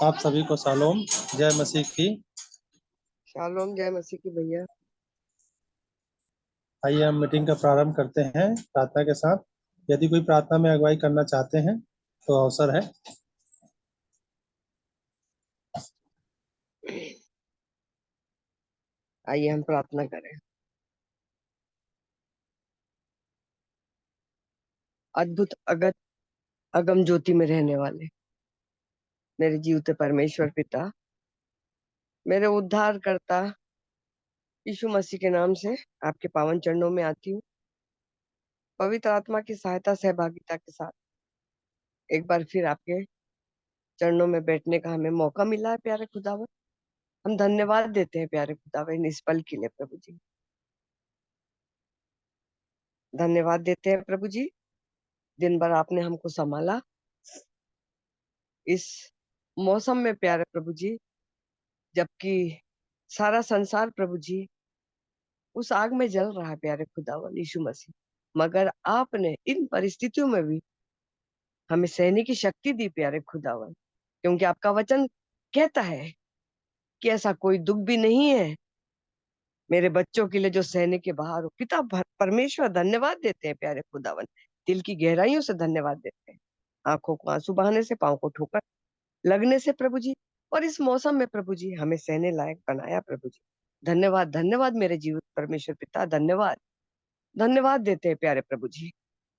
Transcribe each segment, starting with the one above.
आप सभी को शालोम, जय मसीह की। शालोम, जय मसीह की भैया। आइए हम मीटिंग का प्रारंभ करते हैं प्रार्थना के साथ। यदि कोई प्रार्थना में अगुवाई करना चाहते हैं तो अवसर है। आइए हम प्रार्थना करें। अद्भुत अगत अगम ज्योति में रहने वाले मेरे जीवते परमेश्वर पिता, मेरे उद्धार करता यीशु मसीह के नाम से आपके पावन चरणों में आती हूँ। पवित्र आत्मा की सहायता सहभागिता के साथ एक बार फिर आपके चरणों में बैठने का हमें मौका मिला है। प्यारे खुदावन, हम धन्यवाद देते हैं प्यारे खुदावन इस पल के लिए। प्रभु जी, धन्यवाद देते हैं प्रभु जी। दिन भर आपने हमको संभाला इस मौसम में प्यारे प्रभु जी, जबकि सारा संसार प्रभु जी उस आग में जल रहा है प्यारे खुदावन यीशु मसीह, मगर आपने इन परिस्थितियों में भी हमें सहने की शक्ति दी प्यारे खुदावन, क्योंकि आपका वचन कहता है कि ऐसा कोई दुख भी नहीं है मेरे बच्चों के लिए जो सहने के बाहर हो। पिता परमेश्वर, धन्यवाद देते हैं प्यारे खुदावन, दिल की गहराइयों से धन्यवाद देते हैं। आंखों को आंसू बहाने से, पांव को ठोकर लगने से प्रभु जी, और इस मौसम में प्रभु जी हमें सहने लायक बनाया प्रभु जी। धन्यवाद, धन्यवाद मेरे जीवित परमेश्वर पिता, धन्यवाद। धन्यवाद देते हैं प्यारे प्रभु जी।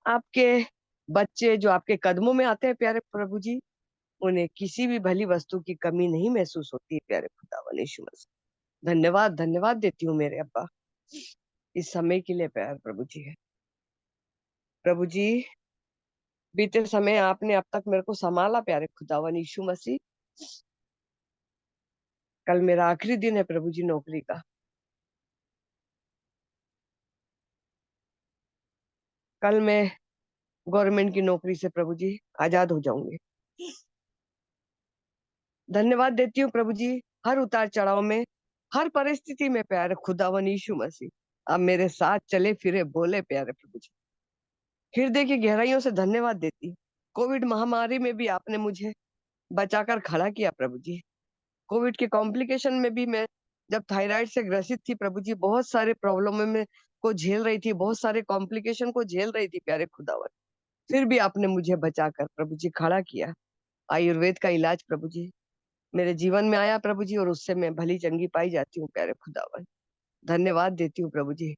आपके बच्चे जो आपके कदमों में आते हैं प्यारे प्रभु जी, उन्हें किसी भी भली वस्तु की कमी नहीं महसूस होती है प्यारे खुदावन यीशु मसीह। धन्यवाद, धन्यवाद देती हूँ मेरे अब्बा इस समय के लिए प्यारे प्रभु जी है। प्रभु जी, बीते समय आपने अब तक मेरे को संभाला प्यारे खुदावन यीशु मसीह। कल मेरा आखिरी दिन है प्रभु जी नौकरी का। कल मैं गवर्नमेंट की नौकरी से प्रभु जी आजाद हो जाऊंगी। धन्यवाद देती हूँ प्रभु जी, हर उतार चढ़ाव में, हर परिस्थिति में प्यारे खुदावन यीशु मसीह आप मेरे साथ चले फिरे बोले प्यारे प्रभु जी। हृदय की गहराइयों से धन्यवाद देती हूँ। कोविड महामारी में भी आपने मुझे बचाकर खड़ा किया प्रभु जी। कोविड के कॉम्प्लिकेशन में भी मैं जब थायराइड से ग्रसित थी प्रभु जी, बहुत सारे प्रॉब्लम में को झेल रही थी, बहुत सारे कॉम्प्लिकेशन को झेल रही थी प्यारे खुदावन, फिर भी आपने मुझे बचाकर प्रभु जी खड़ा किया। आयुर्वेद का इलाज प्रभु जी मेरे जीवन में आया प्रभु जी, और उससे मैं भली चंगी पाई जाती हूँ प्यारे खुदावन। धन्यवाद देती हूँ प्रभु जी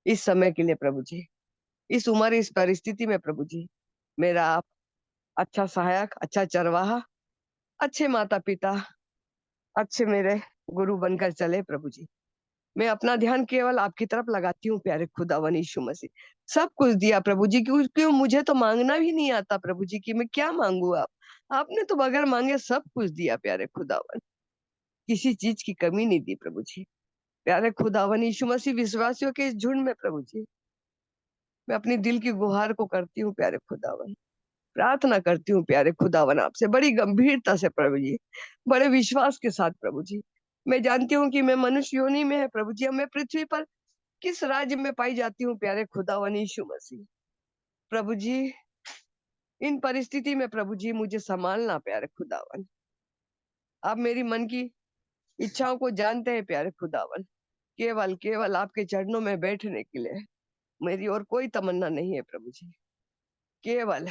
इस समय के लिए प्रभु जी, इस उम्र इस परिस्थिति में प्रभु जी मेरा आप अच्छा सहायक, अच्छा चरवाहा, अच्छे माता पिता, अच्छे मेरे गुरु बनकर चले प्रभु जी। मैं अपना ध्यान केवल आपकी तरफ लगाती हूँ प्यारे खुदावन यीशु मसीह। सब कुछ दिया प्रभु जी, क्यों मुझे तो मांगना भी नहीं आता प्रभु जी कि मैं क्या मांगू। आपने तो बगैर मांगे सब कुछ दिया प्यारे खुदावन, किसी चीज की कमी नहीं दी प्रभु जी। प्यारे खुदावन यीशु मसीह, विश्वासियों के इस झुंड में प्रभु जी मैं अपनी दिल की गुहार को करती हूँ प्यारे खुदावन, प्रार्थना करती हूँ प्यारे खुदावन आपसे बड़ी गंभीरता से प्रभु जी, बड़े विश्वास के साथ प्रभु जी। मैं जानती हूँ कि मैं मनुष्य योनि में है प्रभु जी, अब मैं पृथ्वी पर किस राज्य में पाई जाती हूँ प्यारे खुदावन यीशु मसीह। प्रभु जी, इन परिस्थिति में प्रभु जी मुझे संभालना प्यारे खुदावन। आप मेरी मन की इच्छाओं को जानते हैं प्यारे खुदावन। केवल केवल आपके चरणों में बैठने के लिए मेरी और कोई तमन्ना नहीं है प्रभु जी। केवल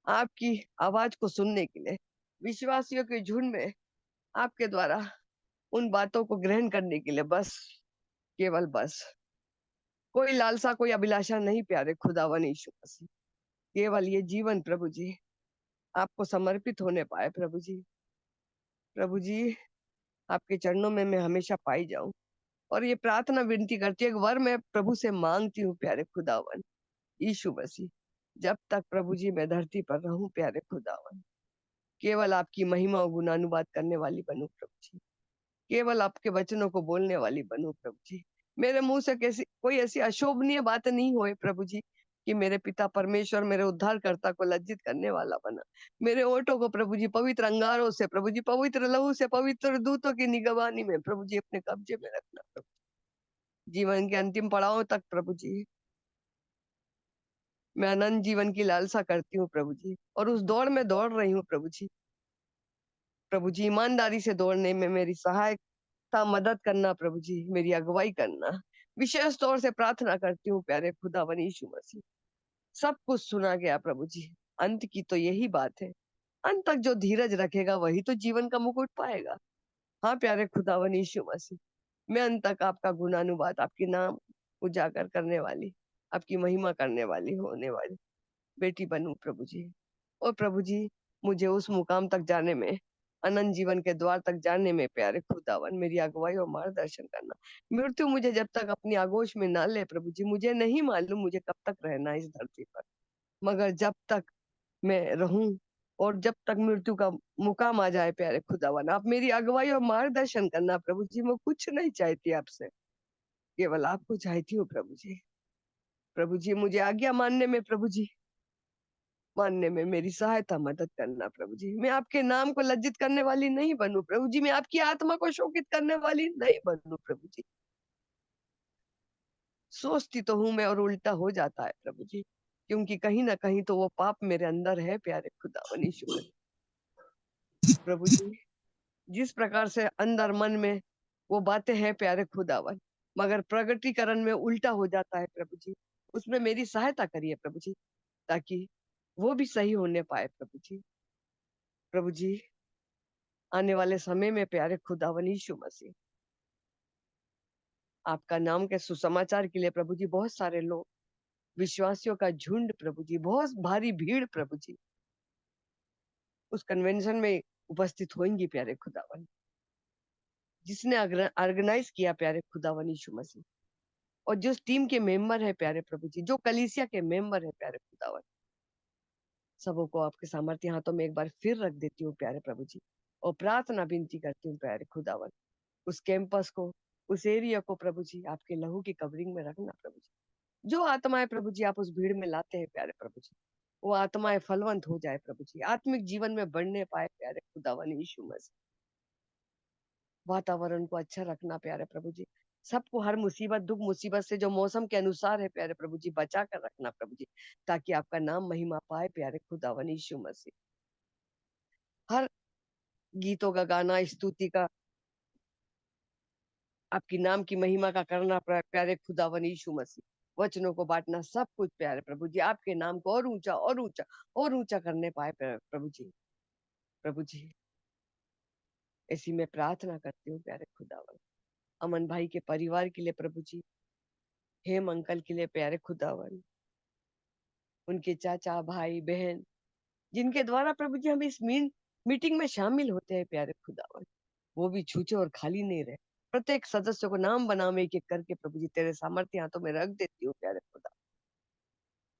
आपकी आवाज को सुनने के लिए विश्वासियों के झुंड में आपके द्वारा उन बातों को ग्रहण करने के लिए बस, केवल बस, कोई लालसा कोई अभिलाषा नहीं प्यारे खुदावन यीशु मसीह। केवल ये जीवन प्रभु जी आपको समर्पित होने पाए प्रभु जी। प्रभु जी, आपके चरणों में मैं हमेशा पाई जाऊं, और ये प्रार्थना विनती करती है, एक वर मैं प्रभु से मांगती हूँ प्यारे खुदावन यीशु मसीह। जब तक प्रभु जी मैं धरती पर रहूं प्यारे खुदावन, केवल आपकी महिमा और गुणानुवाद करने वाली बनूं प्रभु जी, केवल आपके वचनों को बोलने वाली बनूं प्रभु जी। मेरे मुंह से कैसी कोई ऐसी अशोभनीय बात नहीं होए प्रभु जी कि मेरे पिता परमेश्वर मेरे उद्धारकर्ता को लज्जित करने वाला बना। मेरे ओठों को प्रभु जी पवित्र अंगारों से प्रभु जी, पवित्र लहू से, पवित्र दूतों की निगरानी में प्रभु जी अपने कब्जे में रखना प्रभु, जीवन के अंतिम पड़ाव तक प्रभु जी मैं अनंत जीवन की लालसा करती हूँ प्रभु जी, और उस दौड़ में दौड़ रही हूँ प्रभु जी। प्रभु जी ईमानदारी से दौड़ने में मेरी सहायता मदद करना प्रभु जी, मेरी अगुवाई करना। विशेष तौर से प्रार्थना करती हूँ प्यारे खुदावन यीशु मसीह। सब कुछ सुना गया प्रभु जी, अंत की तो यही बात है। अंत तक जो धीरज रखेगा वही तो जीवन का मुकुट पाएगा। हाँ प्यारे खुदावन यीशु मसीह, मैं अंत तक आपका गुणानुवाद, आपके नाम उजागर करने वाली, आपकी महिमा करने वाली, होने वाली बेटी बनूं प्रभु जी। और प्रभु जी मुझे उस मुकाम तक जाने में, अनंत जीवन के द्वार तक जाने में प्यारे खुदावन मेरी अगुवाई और मार्गदर्शन करना। मृत्यु मुझे जब तक अपनी आगोश में ना ले प्रभु जी, मुझे नहीं मालूम मुझे कब तक रहना है इस धरती पर, मगर जब तक मैं रहूं और जब तक मृत्यु का मुकाम आ जाए प्यारे खुदावन, आप मेरी अगुवाई और मार्गदर्शन करना प्रभु जी। मैं कुछ नहीं चाहती आपसे, केवल आपको चाहती हूँ प्रभु जी। प्रभु जी मुझे आज्ञा मानने में प्रभु जी, मानने में मेरी सहायता मदद करना प्रभु जी। मैं आपके नाम को लज्जित करने वाली नहीं बनूं प्रभु जी, मैं आपकी आत्मा को शोकित करने वाली नहीं बनूं प्रभु जी। सोचती तो हूं मैं और उल्टा हो जाता है प्रभु जी, क्योंकि कहीं ना कहीं तो वो पाप मेरे अंदर है प्यारे खुदावन यीशु मसीह। प्रभु जी जिस प्रकार से अंदर मन में वो बातें हैं प्यारे खुदावन, मगर प्रगटीकरण में उल्टा हो जाता है प्रभु जी, उसमें मेरी सहायता करिए प्रभु जी, ताकि वो भी सही होने पाए प्रभु जी। प्रभु जी आने वाले समय में प्यारे खुदावन यीशु मसीह, आपका नाम के सुसमाचार के लिए प्रभु जी बहुत सारे लोग, विश्वासियों का झुंड प्रभु जी, बहुत भारी भीड़ प्रभु जी उस कन्वेंशन में उपस्थित होंगी प्यारे खुदावन, जिसने ऑर्गेनाइज किया प्यारे खुदावन यीशु मसीह। और जो टीम के मेंबर है प्यारे प्रभु जी, जो कलीसिया के मेंबर है प्यारे खुदावन, सबों को आपके सामर्थ्य हाथों में एक बार फिर रख देती हूँ प्यारे प्रभु जी। और प्रार्थना विनती करती हूँ प्यारे खुदावन, उस कैंपस को, उस एरिया को प्रभु जी आपके लहू की कवरिंग में रखना प्रभु जी। जो आत्माएं प्रभु जी आप उस भीड़ में लाते हैं प्यारे प्रभु जी, वो आत्माएं फलवंत हो जाए प्रभु जी, आत्मिक जीवन में बढ़ने पाए प्यारे खुदावन यीशु मसीह। वातावरण को अच्छा रखना प्यारे प्रभु जी, सबको हर मुसीबत दुख मुसीबत से जो मौसम के अनुसार है प्यारे प्रभु जी बचा कर रखना प्रभु जी, ताकि आपका नाम महिमा पाए प्यारे खुदावन यीशु मसीह। हर गीतों का गाना, स्तुति का, आपकी नाम की महिमा का करना प्यारे खुदावन यीशु मसीह। वचनों को बांटना, सब कुछ प्यारे प्रभु जी आपके नाम को और ऊंचा और ऊंचा और ऊंचा करने पाए प्रभु जी। प्रभु जी ऐसी मैं प्रार्थना करती हूँ प्यारे खुदावन, अमन भाई के परिवार के लिए प्रभु जी, हेम अंकल के लिए प्यारे खुदावन, उनके चाचा भाई बहन, जिनके द्वारा प्रभु जी हम इस मीटिंग में शामिल होते हैं प्यारे खुदावन, वो भी छूछे और खाली नहीं रहे। प्रत्येक सदस्य को नाम बनाम एक एक करके प्रभु जी तेरे सामर्थ्य हाथों में रख देती हूँ प्यारे खुदा,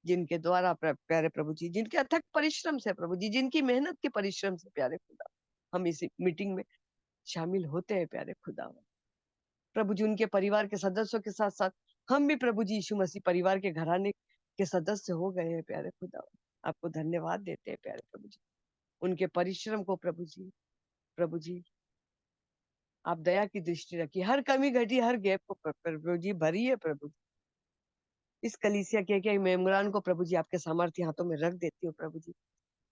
जिनके द्वारा प्यारे प्रभु जी, जिनके अथक परिश्रम से प्रभु जी, जिनकी मेहनत के परिश्रम से प्यारे खुदा हम इस मीटिंग में शामिल होते हैं प्यारे खुदा। प्रभु जी उनके परिवार के सदस्यों के साथ साथ हम भी प्रभु जी यीशु मसीह परिवार के घराने के सदस्य हो गए हैं प्यारे खुदा। आपको धन्यवाद देते हैं प्यारे प्रभु जी, उनके परिश्रम को प्रभु जी, प्रभु जी आप दया की दृष्टि रखिए, हर कमी घटी हर गैप को प्रभु जी भरिए प्रभु। इस कलीसिया के मेम्बरान को प्रभु जी आपके सामर्थ्य हाथों में रख देती हूँ प्रभु जी,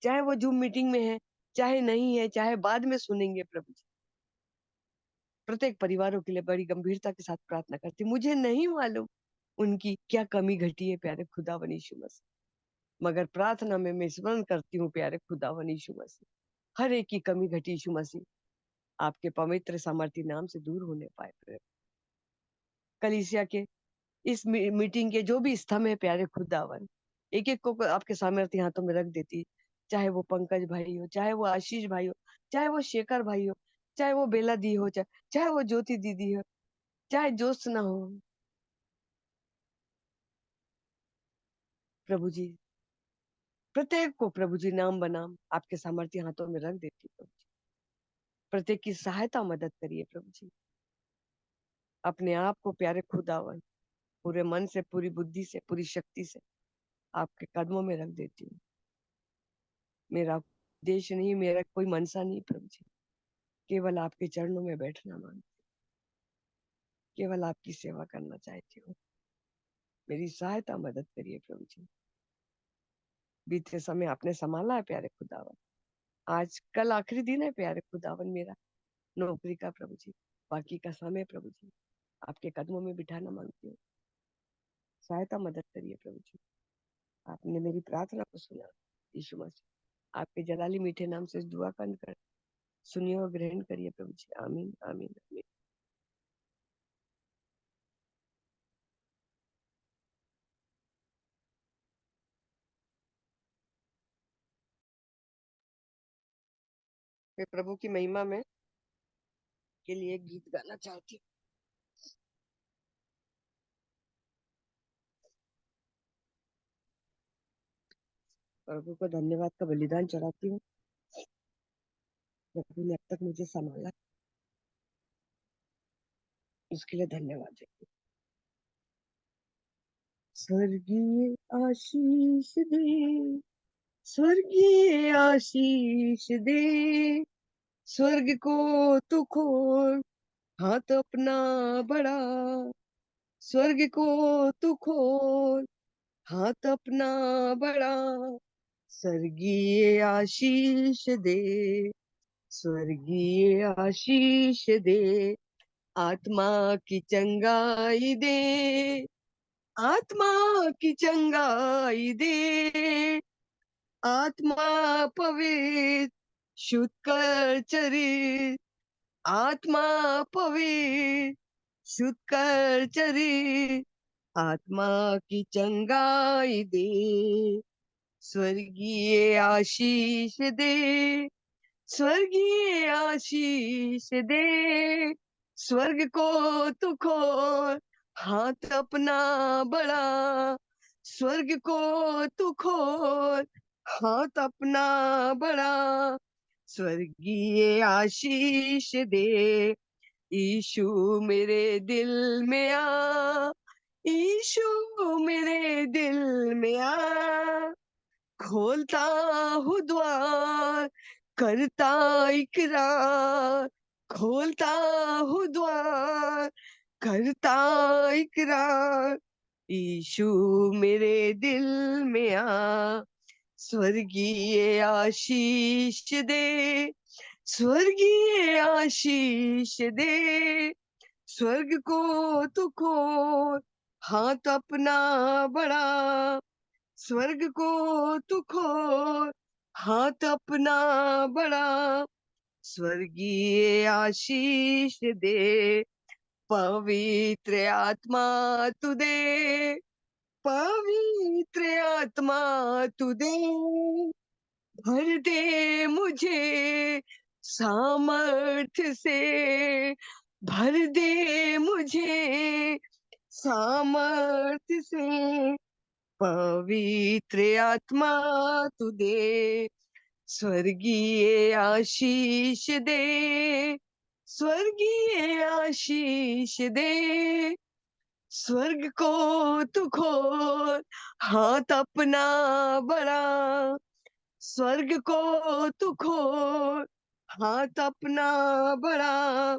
चाहे वो जूम मीटिंग में है, चाहे नहीं है, चाहे बाद में सुनेंगे प्रभु जी। प्रत्येक परिवारों के लिए बड़ी गंभीरता के साथ प्रार्थना करती, मुझे नहीं मालूम उनकी क्या कमी घटी है प्यारे खुदावन यीशु मसीह, मगर प्रार्थना में मैं स्मरण करती हूँ प्यारे खुदावन यीशु मसीह, हर एक की कमी घटी यीशु मसीह आपके पवित्र सामर्थ्य नाम से दूर होने पाए। कलीसिया के इस मीटिंग के जो भी स्तंभ है प्यारे खुदावन, एक एक को आपके सामर्थ्य हाथों में रख देती, चाहे वो पंकज भाई हो, चाहे वो आशीष भाई हो, चाहे वो शेखर भाई हो, चाहे वो बेला दी हो, चाहे वो ज्योति दीदी हो, चाहे ज्योत्सना हो, प्रभु जी प्रत्येक को प्रभु जी नाम बनाम आपके सामर्थ्य हाथों में रख देती प्रभु जी। प्रत्येक की सहायता मदद करिए प्रभु जी, अपने आप को प्यारे खुदावन पूरे मन से, पूरी बुद्धि से, पूरी शक्ति से आपके कदमों में रख देती हूँ। मेरा उद्देश्य नहीं, मेरा कोई मनसा नहीं प्रभु जी, केवल आपके चरणों में बैठना मांगती, केवल आपकी सेवा करना चाहती हूँ। मेरी सहायता मदद करिए प्रभु जी। बीते समय आपने संभाला है प्यारे खुदावन, आज कल आखिरी दिन है प्यारे खुदावन मेरा नौकरी का प्रभु जी। बाकी का समय प्रभु जी आपके कदमों में बिठाना मांगती हूँ। सहायता मदद करिए प्रभु जी। आपने मेरी प्रार्थना को सुना यीशु मसीह। आपके जलाली मीठे नाम से इस दुआ का कर सुनिए और ग्रहण करिए प्रभु जी। आमीन आमीन आमीन। मैं प्रभु की महिमा में के लिए एक गीत गाना चाहती हूँ। प्रभु को धन्यवाद का बलिदान चढ़ाती हूँ। प्रभु ने अब तक मुझे संभाला, उसके लिए धन्यवाद देती हूँ। स्वर्गीय आशीष दे, स्वर्गीय आशीष दे, स्वर्ग को तू खोल हाथ अपना बड़ा, स्वर्ग को तू खोल हाथ अपना बड़ा, स्वर्गीय आशीष दे, स्वर्गीय आशीष दे, आत्मा की चंगाई दे, आत्मा की चंगाई दे, आत्मा पवित्र शुद्ध कर चरित, आत्मा पवित्र शुद्ध कर चरित, आत्मा की चंगाई दे, स्वर्गीय आशीष दे, स्वर्गीय आशीष दे, स्वर्ग को तू खोल हाथ अपना बड़ा, स्वर्ग को तू खोल हाथ अपना बड़ा, स्वर्गीय आशीष दे, यीशु मेरे दिल में आ, यीशु मेरे दिल में आ, खोलता हूँ द्वार करता इकरार, खोलता हूँ द्वार करता इकरार, यीशु मेरे दिल में आ, स्वर्गीय आशीष दे, स्वर्गीय आशीष दे, स्वर्ग को तू खोल हाथ अपना बड़ा, स्वर्ग को तू खोल हाथ अपना बड़ा, स्वर्गीय आशीष दे, पवित्र आत्मा तू दे, पवित्र आत्मा तू दे, भर दे मुझे सामर्थ्य से, भर दे मुझे सामर्थ्य से, पवित्र आत्मा तू दे, स्वर्गीय आशीष दे, स्वर्गीय आशीष दे, स्वर्ग को तू खोल हाथ अपना बड़ा, स्वर्ग को तू खोल हाथ अपना बड़ा,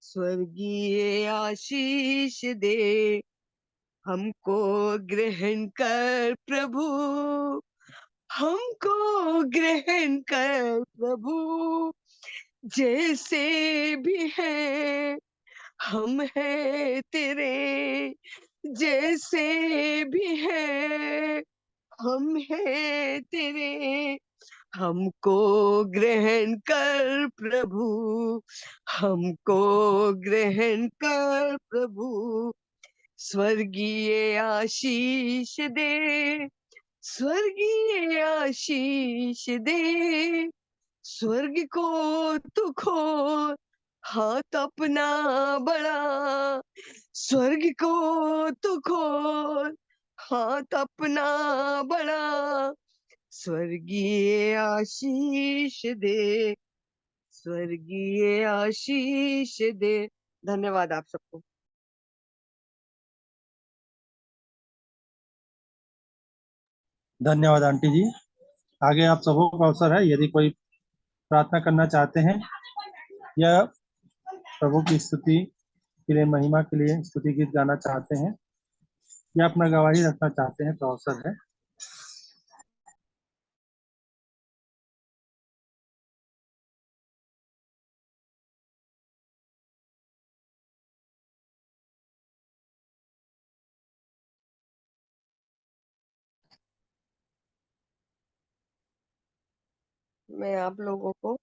स्वर्गीय आशीष दे, हमको ग्रहण कर प्रभु, हमको ग्रहण कर प्रभु, जैसे भी है हम है तेरे, जैसे भी है हम है तेरे, हमको ग्रहण कर प्रभु, हमको ग्रहण कर प्रभु, स्वर्गीय आशीष दे, स्वर्गीय आशीष दे, स्वर्ग को तू खोल हाथ अपना बड़ा, स्वर्ग को तू खोल हाथ अपना बड़ा, स्वर्गीय आशीष दे, स्वर्गीय आशीष दे। धन्यवाद आप सबको। धन्यवाद आंटी जी। आगे आप सबों का अवसर है, यदि कोई प्रार्थना करना चाहते हैं या प्रभु की स्तुति के लिए, महिमा के लिए स्तुति गीत गाना चाहते हैं या अपना गवाही रखना चाहते हैं तो अवसर है। मैं आप लोगों को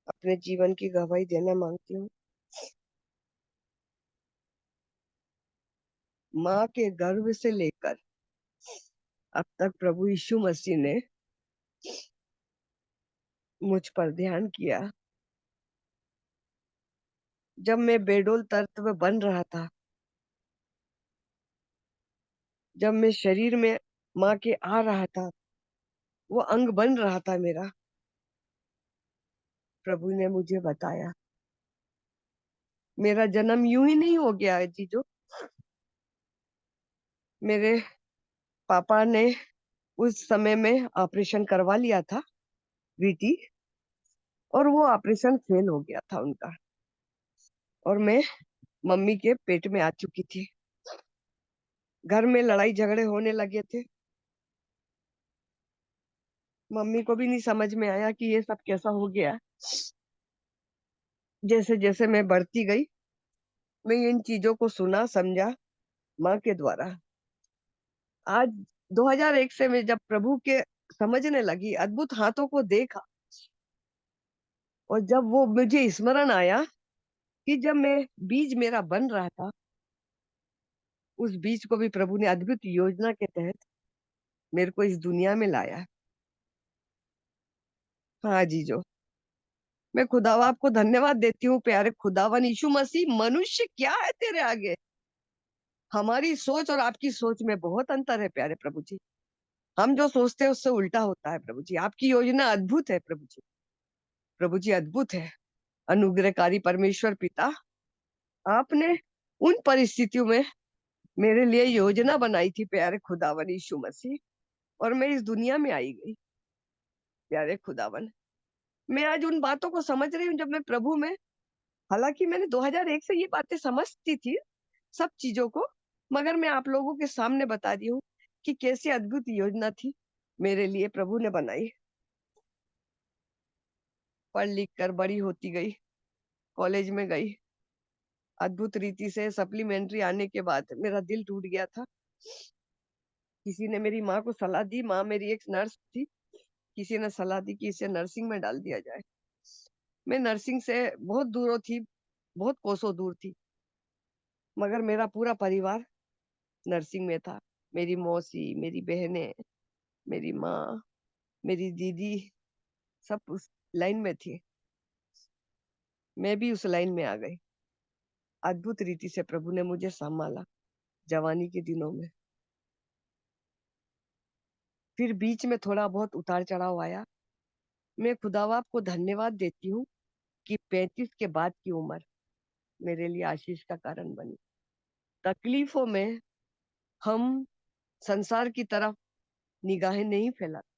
अपने जीवन की गवाही देना मांगती हूँ। माँ के गर्भ से लेकर अब तक प्रभु यीशु मसीह ने मुझ पर ध्यान किया। जब मैं बेडोल तत्व में बन रहा था, जब मैं शरीर में माँ के आ रहा था, वो अंग बन रहा था मेरा, प्रभु ने मुझे बताया मेरा जन्म यूं ही नहीं हो गया है जीजो। मेरे पापा ने उस समय में ऑपरेशन करवा लिया था, वीटी, और वो ऑपरेशन फेल हो गया था उनका, और मैं मम्मी के पेट में आ चुकी थी। घर में लड़ाई झगड़े होने लगे थे। मम्मी को भी नहीं समझ में आया कि ये सब कैसा हो गया। जैसे जैसे मैं बढ़ती गई, मैं इन चीजों को सुना समझा माँ के द्वारा। आज 2001 से मैं जब प्रभु के समझने लगी, अद्भुत हाथों को देखा, और जब वो मुझे स्मरण आया कि जब मैं बीज मेरा बन रहा था, उस बीज को भी प्रभु ने अद्भुत योजना के तहत मेरे को इस दुनिया में लाया। हाँ जीजो, मैं खुदावा को धन्यवाद देती हूँ। प्यारे खुदावन यीशु मसीह, मनुष्य क्या है तेरे आगे। हमारी सोच और आपकी सोच में बहुत अंतर है प्यारे प्रभु जी। हम जो सोचते हैं उससे उल्टा होता है प्रभु जी। आपकी योजना अद्भुत है प्रभु जी। प्रभु जी अद्भुत है। अनुग्रहकारी परमेश्वर पिता, आपने उन परिस्थितियों में मेरे लिए योजना बनाई थी प्यारे खुदावन यीशु मसीह, और मैं इस दुनिया में आई गई। प्यारे खुदावन, मैं आज उन बातों को समझ रही हूँ जब मैं प्रभु में, हालांकि मैंने 2001 से ये बातें समझती थी सब चीजों को, मगर मैं आप लोगों के सामने बता रही हूँ कि कैसी अद्भुत योजना थी मेरे लिए प्रभु ने बनाई। पढ़ लिख कर बड़ी होती गई, कॉलेज में गई। अद्भुत रीति से सप्लीमेंट्री आने के बाद मेरा दिल टूट गया था। किसी ने मेरी माँ को सलाह दी, माँ मेरी एक नर्स थी, किसी ने सलाह दी कि इसे नर्सिंग में डाल दिया जाए। मैं नर्सिंग से बहुत दूर थी, बहुत कोसों दूर थी, मगर मेरा पूरा परिवार नर्सिंग में था। मेरी मौसी, मेरी बहनें, मेरी माँ, मेरी दीदी, सब उस लाइन में थी। मैं भी उस लाइन में आ गई। अद्भुत रीति से प्रभु ने मुझे संभाला जवानी के दिनों में। फिर बीच में थोड़ा बहुत उतार चढ़ाव आया। मैं खुदावा को धन्यवाद देती हूँ कि 35 के बाद की उम्र मेरे लिए आशीष का कारण बनी। तकलीफों में हम संसार की तरफ निगाहें नहीं फैलाते,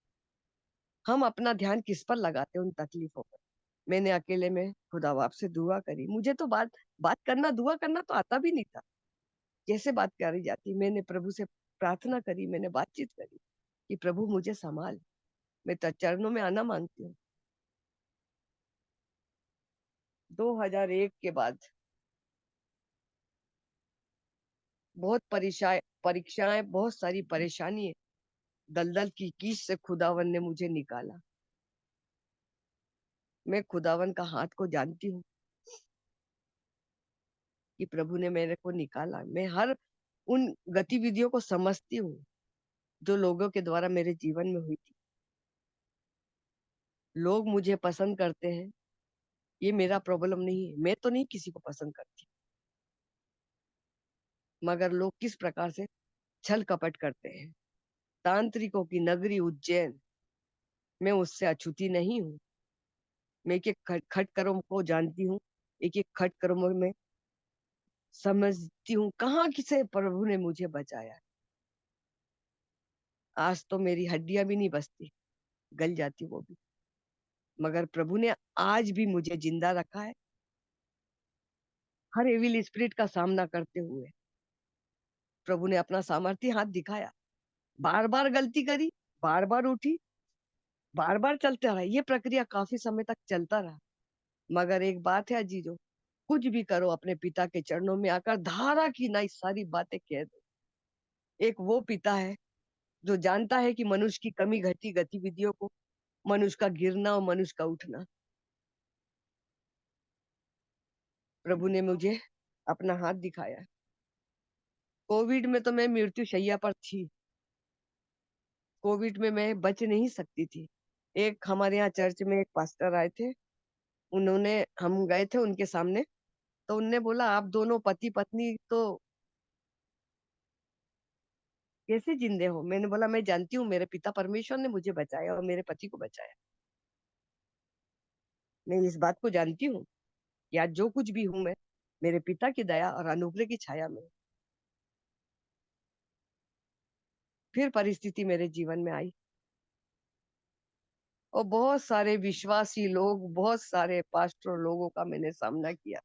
हम अपना ध्यान किस पर लगाते हैं, उन तकलीफों पर। मैंने अकेले में खुदा बाप से दुआ करी। मुझे तो बात बात करना, दुआ करना तो आता भी नहीं था। जैसे बात करी जाती, मैंने प्रभु से प्रार्थना करी, मैंने बातचीत करी कि प्रभु मुझे संभाल। मैं चरणों में आना मांगती हूँ। 2001 के बाद बहुत परीक्षाएं, बहुत सारी परेशानी, दलदल की कीच से खुदावन ने मुझे निकाला। मैं खुदावन का हाथ को जानती हूँ कि प्रभु ने मेरे को निकाला। मैं हर उन गतिविधियों को समझती हूँ जो लोगों के द्वारा मेरे जीवन में हुई थी। लोग मुझे पसंद करते हैं, ये मेरा प्रॉब्लम नहीं है। मैं तो नहीं किसी को पसंद करती, मगर लोग किस प्रकार से छल कपट करते हैं। तांत्रिकों की नगरी उज्जैन, मैं उससे अछूती नहीं हूँ। मैं एक एक खट कर्म को जानती हूँ, एक एक खट कर्म में समझती हूँ कहाँ किसे प्रभु ने मुझे बचाया। आज तो मेरी हड्डियां भी नहीं बचती, गल जाती वो भी, मगर प्रभु ने आज भी मुझे जिंदा रखा है। हर एविल स्पिरिट का सामना करते हुए प्रभु ने अपना सामर्थ्य हाथ दिखाया। बार बार गलती करी, बार बार उठी, बार बार चलते रहा। ये प्रक्रिया काफी समय तक चलता रहा। मगर एक बात है अजीजों, कुछ भी करो अपने पिता के चरणों में आकर धारा की ना सारी बातें कह दो। एक वो पिता है जो जानता है कि मनुष्य की कमी घटी गतिविधियों को मनुष्य का गिरना और मनुष्य का उठना। प्रभु ने मुझे अपना हाथ दिखाया। कोविड में तो मैं मृत्यु शैया पर थी। कोविड में मैं बच नहीं सकती थी। एक हमारे यहाँ चर्च में एक पास्टर आए थे, उन्होंने, हम गए थे उनके सामने, तो उनने बोला आप दोनों पति पत्नी तो कैसे जिंदे हो? मैंने बोला मैं जानती हूँ मेरे पिता परमेश्वर ने मुझे बचाया और मेरे पति को बचाया। मैं इस बात को जानती हूँ कि आज जो कुछ भी हूं मैं मेरे पिता की दया और अनुग्रह की छाया में। फिर परिस्थिति मेरे जीवन में आई और बहुत सारे विश्वासी लोग, बहुत सारे पास्टर लोगों का मैंने सामना किया।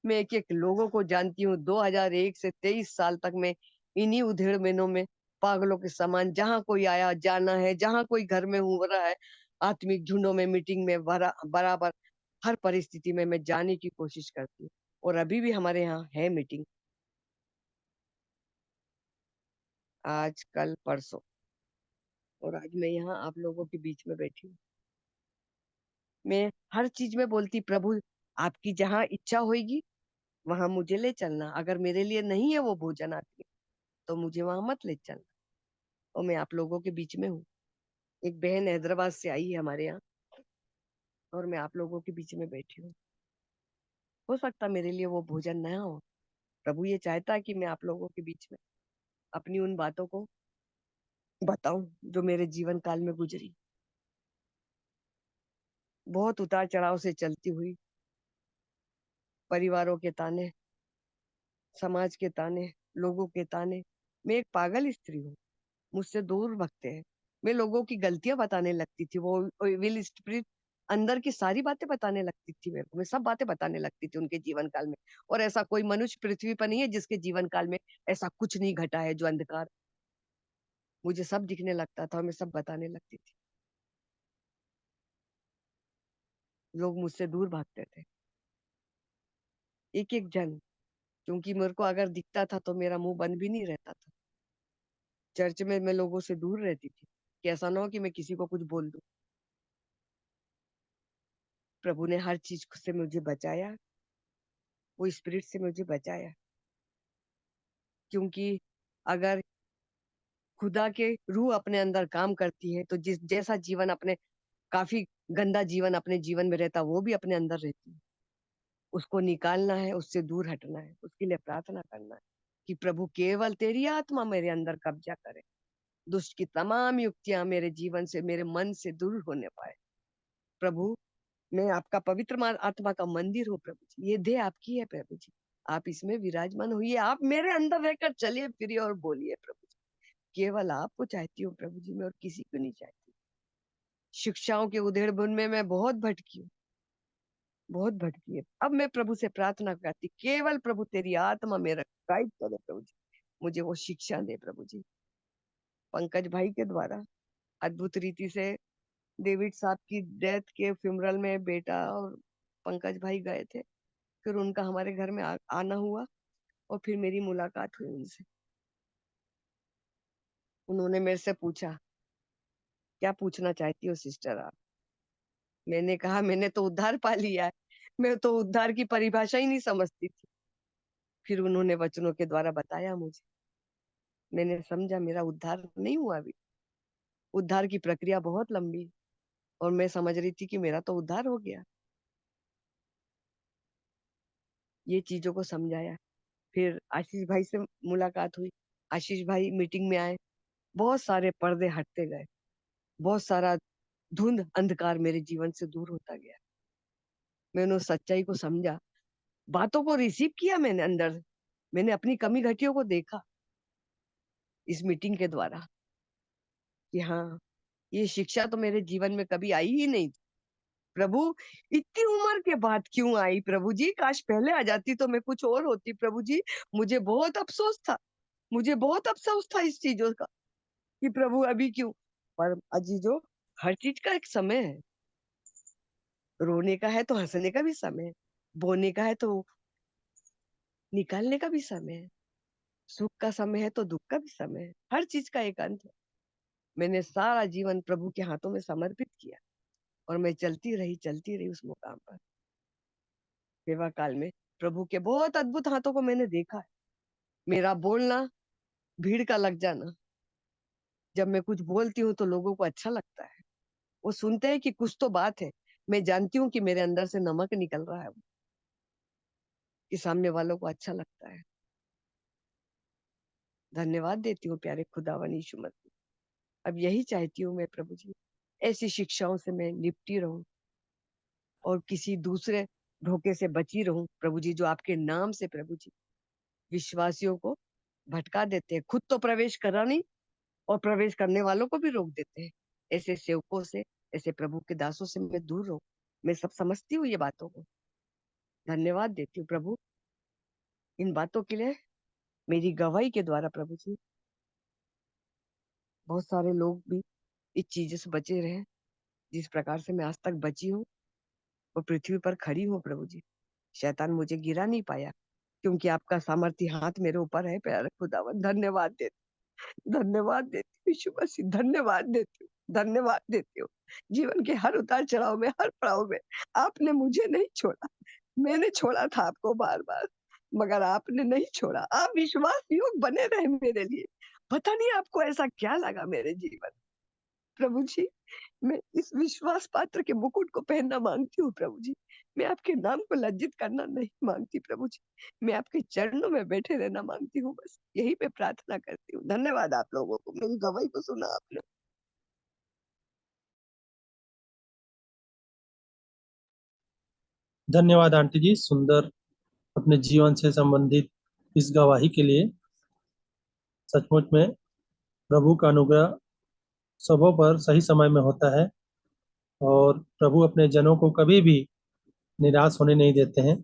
मैं एक एक लोगों को जानती हूँ। 2001 से 23 साल तक मैं इन्हीं उधेड़ महीनों में पागलों के समान, जहां कोई आया जाना है, जहां कोई घर में हो रहा है, आत्मिक झुंडों में, मीटिंग में, बराबर हर परिस्थिति में मैं जाने की कोशिश करती हूँ। और अभी भी हमारे यहाँ है मीटिंग, आज कल परसों, और आज मैं यहाँ आप लोगों के बीच में बैठी हूँ। मैं हर चीज में बोलती प्रभु आपकी जहाँ इच्छा होगी वहां मुझे ले चलना। अगर मेरे लिए नहीं है वो भोजन आती तो मुझे वहां मत ले चलना। और मैं आप लोगों के बीच में हूँ। एक बहन हैदराबाद से आई है हमारे यहाँ, और मैं आप लोगों के बीच में बैठी हूँ। हो सकता मेरे लिए वो भोजन ना हो। प्रभु ये चाहता है कि मैं आप लोगों के बीच में अपनी उन बातों को बताऊं जो मेरे जीवन काल में गुजरी। बहुत उतार चढ़ाव से चलती हुई, परिवारों के ताने, समाज के ताने, लोगों के ताने। मैं एक पागल स्त्री हूँ, मुझसे दूर भगते हैं। मैं लोगों की गलतियां बताने लगती थी। वो विल स्पिरिट अंदर की सारी बातें बताने लगती थी मेरे को। मैं सब बातें बताने लगती थी उनके जीवन काल में। और ऐसा कोई मनुष्य पृथ्वी पर नहीं है जिसके जीवन काल में ऐसा कुछ नहीं घटा है जो अंधकार। मुझे सब दिखने लगता था और मैं सब बताने लगती थी। लोग मुझसे दूर भागते थे, एक एक जन। क्योंकि मेरे को अगर दिखता था तो मेरा मुंह बंद भी नहीं रहता था। चर्च में मैं लोगों से दूर रहती थी कि ऐसा ना हो कि मैं किसी को कुछ बोल दूं। प्रभु ने हर चीज से मुझे बचाया, वो स्पिरिट से मुझे बचाया। क्योंकि अगर खुदा के रूह अपने अंदर काम करती है तो जिस जैसा जीवन अपने, काफी गंदा जीवन अपने जीवन में रहता, वो भी अपने अंदर रहती है। उसको निकालना है, उससे दूर हटना है, उसके लिए प्रार्थना करना है कि प्रभु केवल तेरी आत्मा मेरे अंदर कब्जा करे, दुष्ट की तमाम युक्तियां मेरे जीवन से, मेरे मन से दूर होने पाए। प्रभु मैं आपका पवित्र आत्मा का मंदिर हूँ प्रभु जी। ये देह आपकी है प्रभु जी, आप इसमें विराजमान होइए, आप मेरे अंदर रहकर चलिए फिरिए और बोलिए प्रभु जी। केवल आपको चाहती हूँ प्रभु जी, मैं और किसी को नहीं चाहती। शिक्षाओं के उधेड़ बुन में मैं बहुत भटकी हूँ, बहुत भटकी है। अब मैं प्रभु से प्रार्थना करती, केवल प्रभु तेरी आत्मा मेरा गाइड करे प्रभु जी, मुझे वो शिक्षा दे प्रभु जी। पंकज भाई के द्वारा अद्भुत रीति से डेविड साहब की डेथ के फ्यूनरल में बेटा और पंकज भाई गए थे। फिर उनका हमारे घर में आना हुआ और फिर मेरी मुलाकात हुई उनसे। उन्होंने मेरे से पूछा क्या पूछना चाहती हो सिस्टर आप? मैंने कहा मैंने तो उद्धार पा लिया है, मैं तो उद्धार की परिभाषा ही नहीं समझती थी। फिर उन्होंने वचनों के द्वारा बताया मुझे। मैंने समझा मेरा उद्धार नहीं हुआ अभी, उद्धार की प्रक्रिया बहुत लंबी। और मैं समझ रही थी कि मेरा तो उद्धार हो गया। ये चीजों को समझाया। फिर आशीष भाई से मुलाकात हुई, आशीष भाई मीटिंग में आए। बहुत सारे पर्दे हटते गए, बहुत सारा धुंध अंधकार मेरे जीवन से दूर होता गया। मैंने उस सच्चाई को समझा, बातों को रिसीव किया मैंने अंदर। मैंने अपनी कमी घटियों को देखा इस मीटिंग के द्वारा कि हाँ, ये शिक्षा तो मेरे जीवन में कभी आई ही नहीं थी। प्रभु इतनी उम्र के बाद क्यों आई प्रभु जी? काश पहले आ जाती तो मैं कुछ और होती प्रभु जी। मुझे बहुत अफसोस था, मुझे बहुत अफसोस था इस चीजों का कि प्रभु अभी क्यों। पर अजीजों, हर चीज का एक समय है। रोने का है तो हंसने का भी समय है, बोने का है तो निकालने का भी समय है, सुख का समय है तो दुख का भी समय है। हर चीज का एक अंत है। मैंने सारा जीवन प्रभु के हाथों में समर्पित किया। और मैं चलती रही उस मुकाम पर। सेवा काल में प्रभु के बहुत अद्भुत हाथों को मैंने देखा है। मेरा बोलना, भीड़ का लग जाना, जब मैं कुछ बोलती हूँ तो लोगों को अच्छा लगता है। वो सुनते हैं कि कुछ तो बात है। मैं जानती हूँ कि मेरे अंदर से नमक निकल रहा है, कि सामने वालों को अच्छा लगता है। धन्यवाद देती हूँ प्यारे खुदावन यीशु मसीह। अब यही चाहती हूँ मैं प्रभु जी, ऐसी शिक्षाओं से मैं लिपटी रहूं और किसी दूसरे धोखे से बची रहूं प्रभु जी, जो आपके नाम से प्रभु जी विश्वासियों को भटका देते हैं। खुद तो प्रवेश करा नहीं और प्रवेश करने वालों को भी रोक देते हैं। ऐसे सेवकों से, ऐसे प्रभु के दासों से मैं दूर रहूं। मैं सब समझती हूँ ये बातों को। धन्यवाद देती हूँ प्रभु इन बातों के लिए। मेरी गवाही के द्वारा प्रभु जी बहुत सारे लोग भी इस चीजों से बचे रहे। जिस प्रकार से मैं आज तक बची हूँ और पृथ्वी पर खड़ी हूँ प्रभु जी, शैतान मुझे गिरा नहीं पाया, क्योंकि आपका सामर्थ्य हाथ मेरे ऊपर है प्यारे खुदावन। धन्यवाद देती हूँ यीशु मसीह। धन्यवाद देती हूँ। जीवन के हर उतार चढ़ाव में, हर पड़ाव में आपने मुझे नहीं छोड़ा। मैंने छोड़ा था आपको बार बार, मगर आपने नहीं छोड़ा। आप विश्वास योग बने रहे मेरे लिए। पता नहीं आपको ऐसा क्या लगा मेरे जीवन। प्रभु जी, मैं इस विश्वास पात्र के मुकुट को पहनना मांगती हूँ प्रभु जी। मैं आपके नाम को लज्जित करना नहीं मांगती प्रभु जी। मैं आपके चरणों में बैठे रहना मांगती हूँ, बस यही पे प्रार्थना करती हूँ। धन्यवाद आप लोगों को, मेरी गवाही को सुना आपने। धन्यवाद आंटी जी, सुंदर अपने जीवन से संबंधित इस गवाही के लिए। सचमुच में प्रभु का अनुग्रह सबों पर सही समय में होता है और प्रभु अपने जनों को कभी भी निराश होने नहीं देते हैं।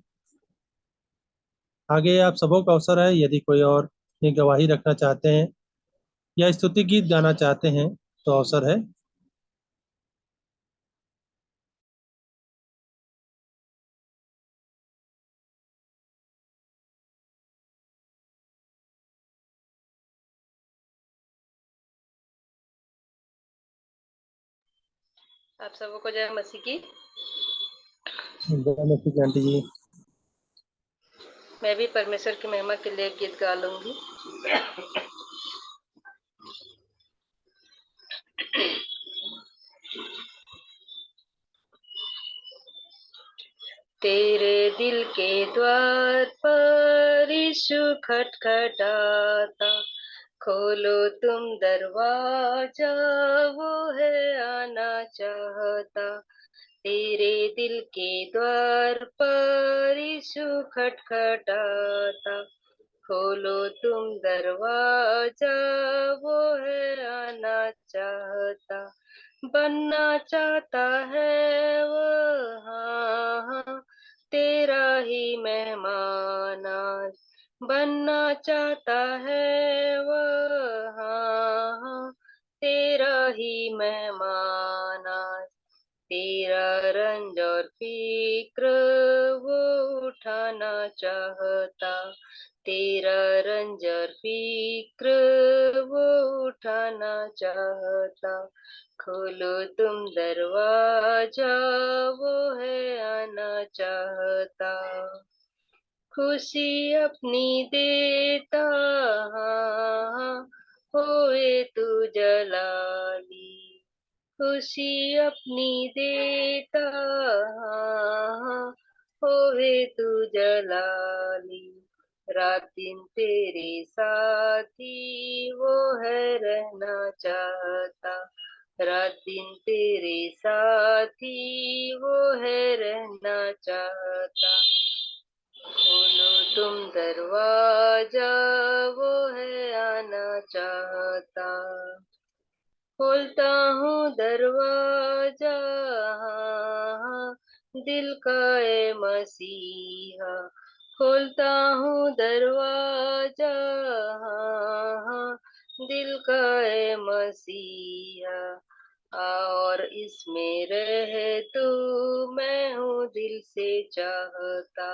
आगे आप सबों का अवसर है, यदि कोई और अपनी गवाही रखना चाहते हैं या स्तुति गीत गाना चाहते हैं तो अवसर है। आप सबों को जय मसीह की। जय मसीह आंटी जी। मैं भी परमेश्वर की महिमा के लिए एक गीत गा लूंगी। तेरे दिल के द्वार पर यीशु खटखटाता, खोलो तुम दरवाजा, वो है आना चाहता। तेरे दिल के द्वार पर यीशु खटखटाता, खोलो तुम दरवाजा, वो है आना चाहता। बनना चाहता है वो, हाँ हाँ, तेरा ही मेहमान आज। बनना चाहता है वो, हाँ हाँ, तेरा ही मेहमान आज। तेरा रंज और फिक्र वो उठाना चाहता। तेरा रंज और फिक्र वो उठाना चाहता। खोलो तुम दरवाजा, वो है आना चाहता। खुशी अपनी देता, हाँ, होए तू जलाली। खुशी अपनी देता, हाँ, होवे तू जलाली। रात दिन तेरे साथी वो है रहना चाहता। रात दिन तेरे साथी वो है रहना चाहता। खोलो तुम दरवाजा, वो है आना चाहता। खोलता हूँ दरवाजा, हाँ, दिल का ए मसीहा। खोलता हूँ दरवाजा, हाँ, दिल का ए मसीहा। और इसमें रह तू, मैं हूँ दिल से चाहता।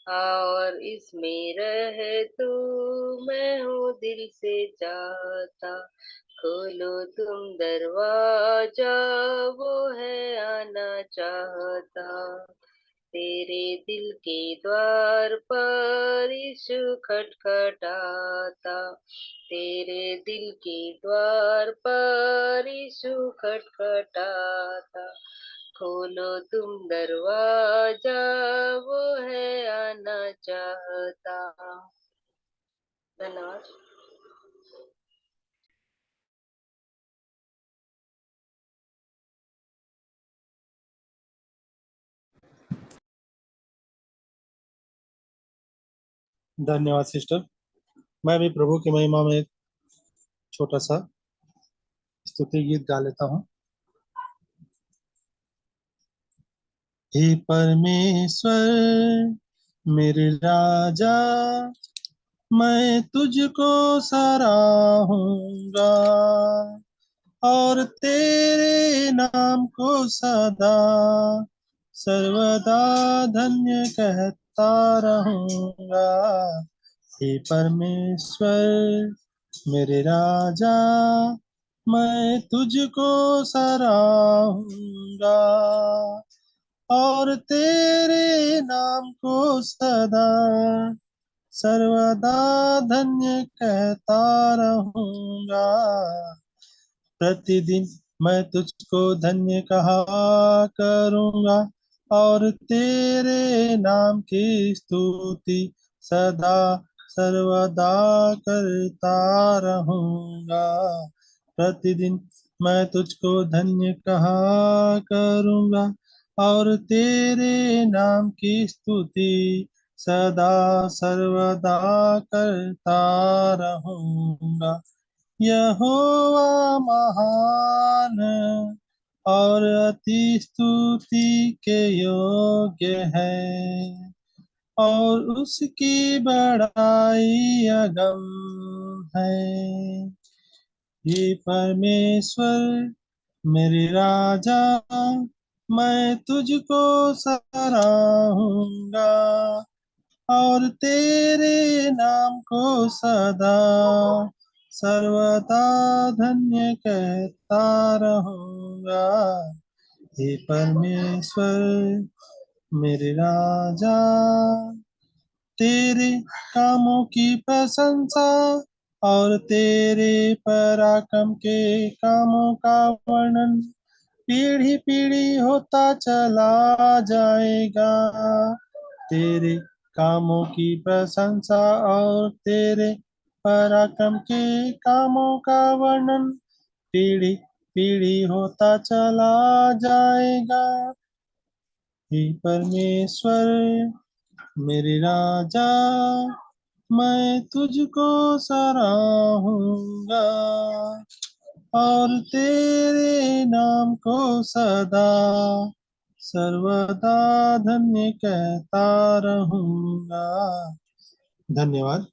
और इसमें रह तू, मैं हूँ दिल से चाहता। खोलो तुम दरवाजा, वो है आना चाहता। तेरे दिल के द्वार पर यीशु खटखटाता। तेरे दिल के द्वार पर यीशु खटखटाता। खोलो तुम दरवाजा, वो है आना चाहता। धन्यवाद। धन्यवाद सिस्टर। मैं भी प्रभु की महिमा में एक छोटा सा स्तुति गीत गा लेता हूँ। हे परमेश्वर मेरे राजा, मैं तुझको सराहूंगा और तेरे नाम को सदा सर्वदा धन्य कहता रहूंगा। हे परमेश्वर मेरे राजा, मैं तुझको सराहूंगा और तेरे नाम को सदा सर्वदा धन्य कहता रहूंगा। प्रतिदिन मैं तुझको धन्य कहा करूंगा और तेरे नाम की स्तुति सदा सर्वदा करता रहूंगा। प्रतिदिन मैं तुझको धन्य कहा करूंगा और तेरे नाम की स्तुति सदा सर्वदा करता रहूंगा। यहोवा महान और अति स्तुति के योग्य है और उसकी बड़ाई अगम है। हे परमेश्वर मेरे राजा, मैं तुझको सराहूंगा और तेरे नाम को सदा सर्वदा धन्य कहता रहूंगा। हे परमेश्वर मेरे राजा, तेरे कामों की प्रशंसा और तेरे पराक्रम के कामों का वर्णन पीढ़ी पीढ़ी होता चला जाएगा। तेरे कामों की प्रशंसा और तेरे पराक्रम के कामों का वर्णन पीढ़ी पीढ़ी होता चला जाएगा। हे परमेश्वर मेरे राजा, मैं तुझको सराहूंगा और तेरे नाम को सदा सर्वदा धन्य कहता रहूंगा। धन्यवाद।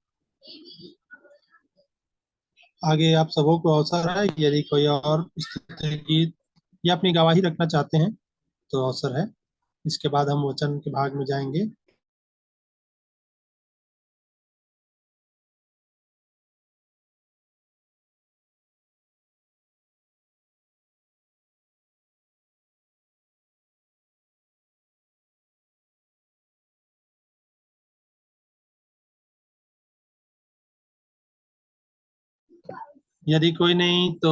आगे आप सबों को अवसर है, यदि कोई और स्तुति गीत या अपनी गवाही रखना चाहते हैं तो अवसर है। इसके बाद हम वचन के भाग में जाएंगे। यदि कोई नहीं तो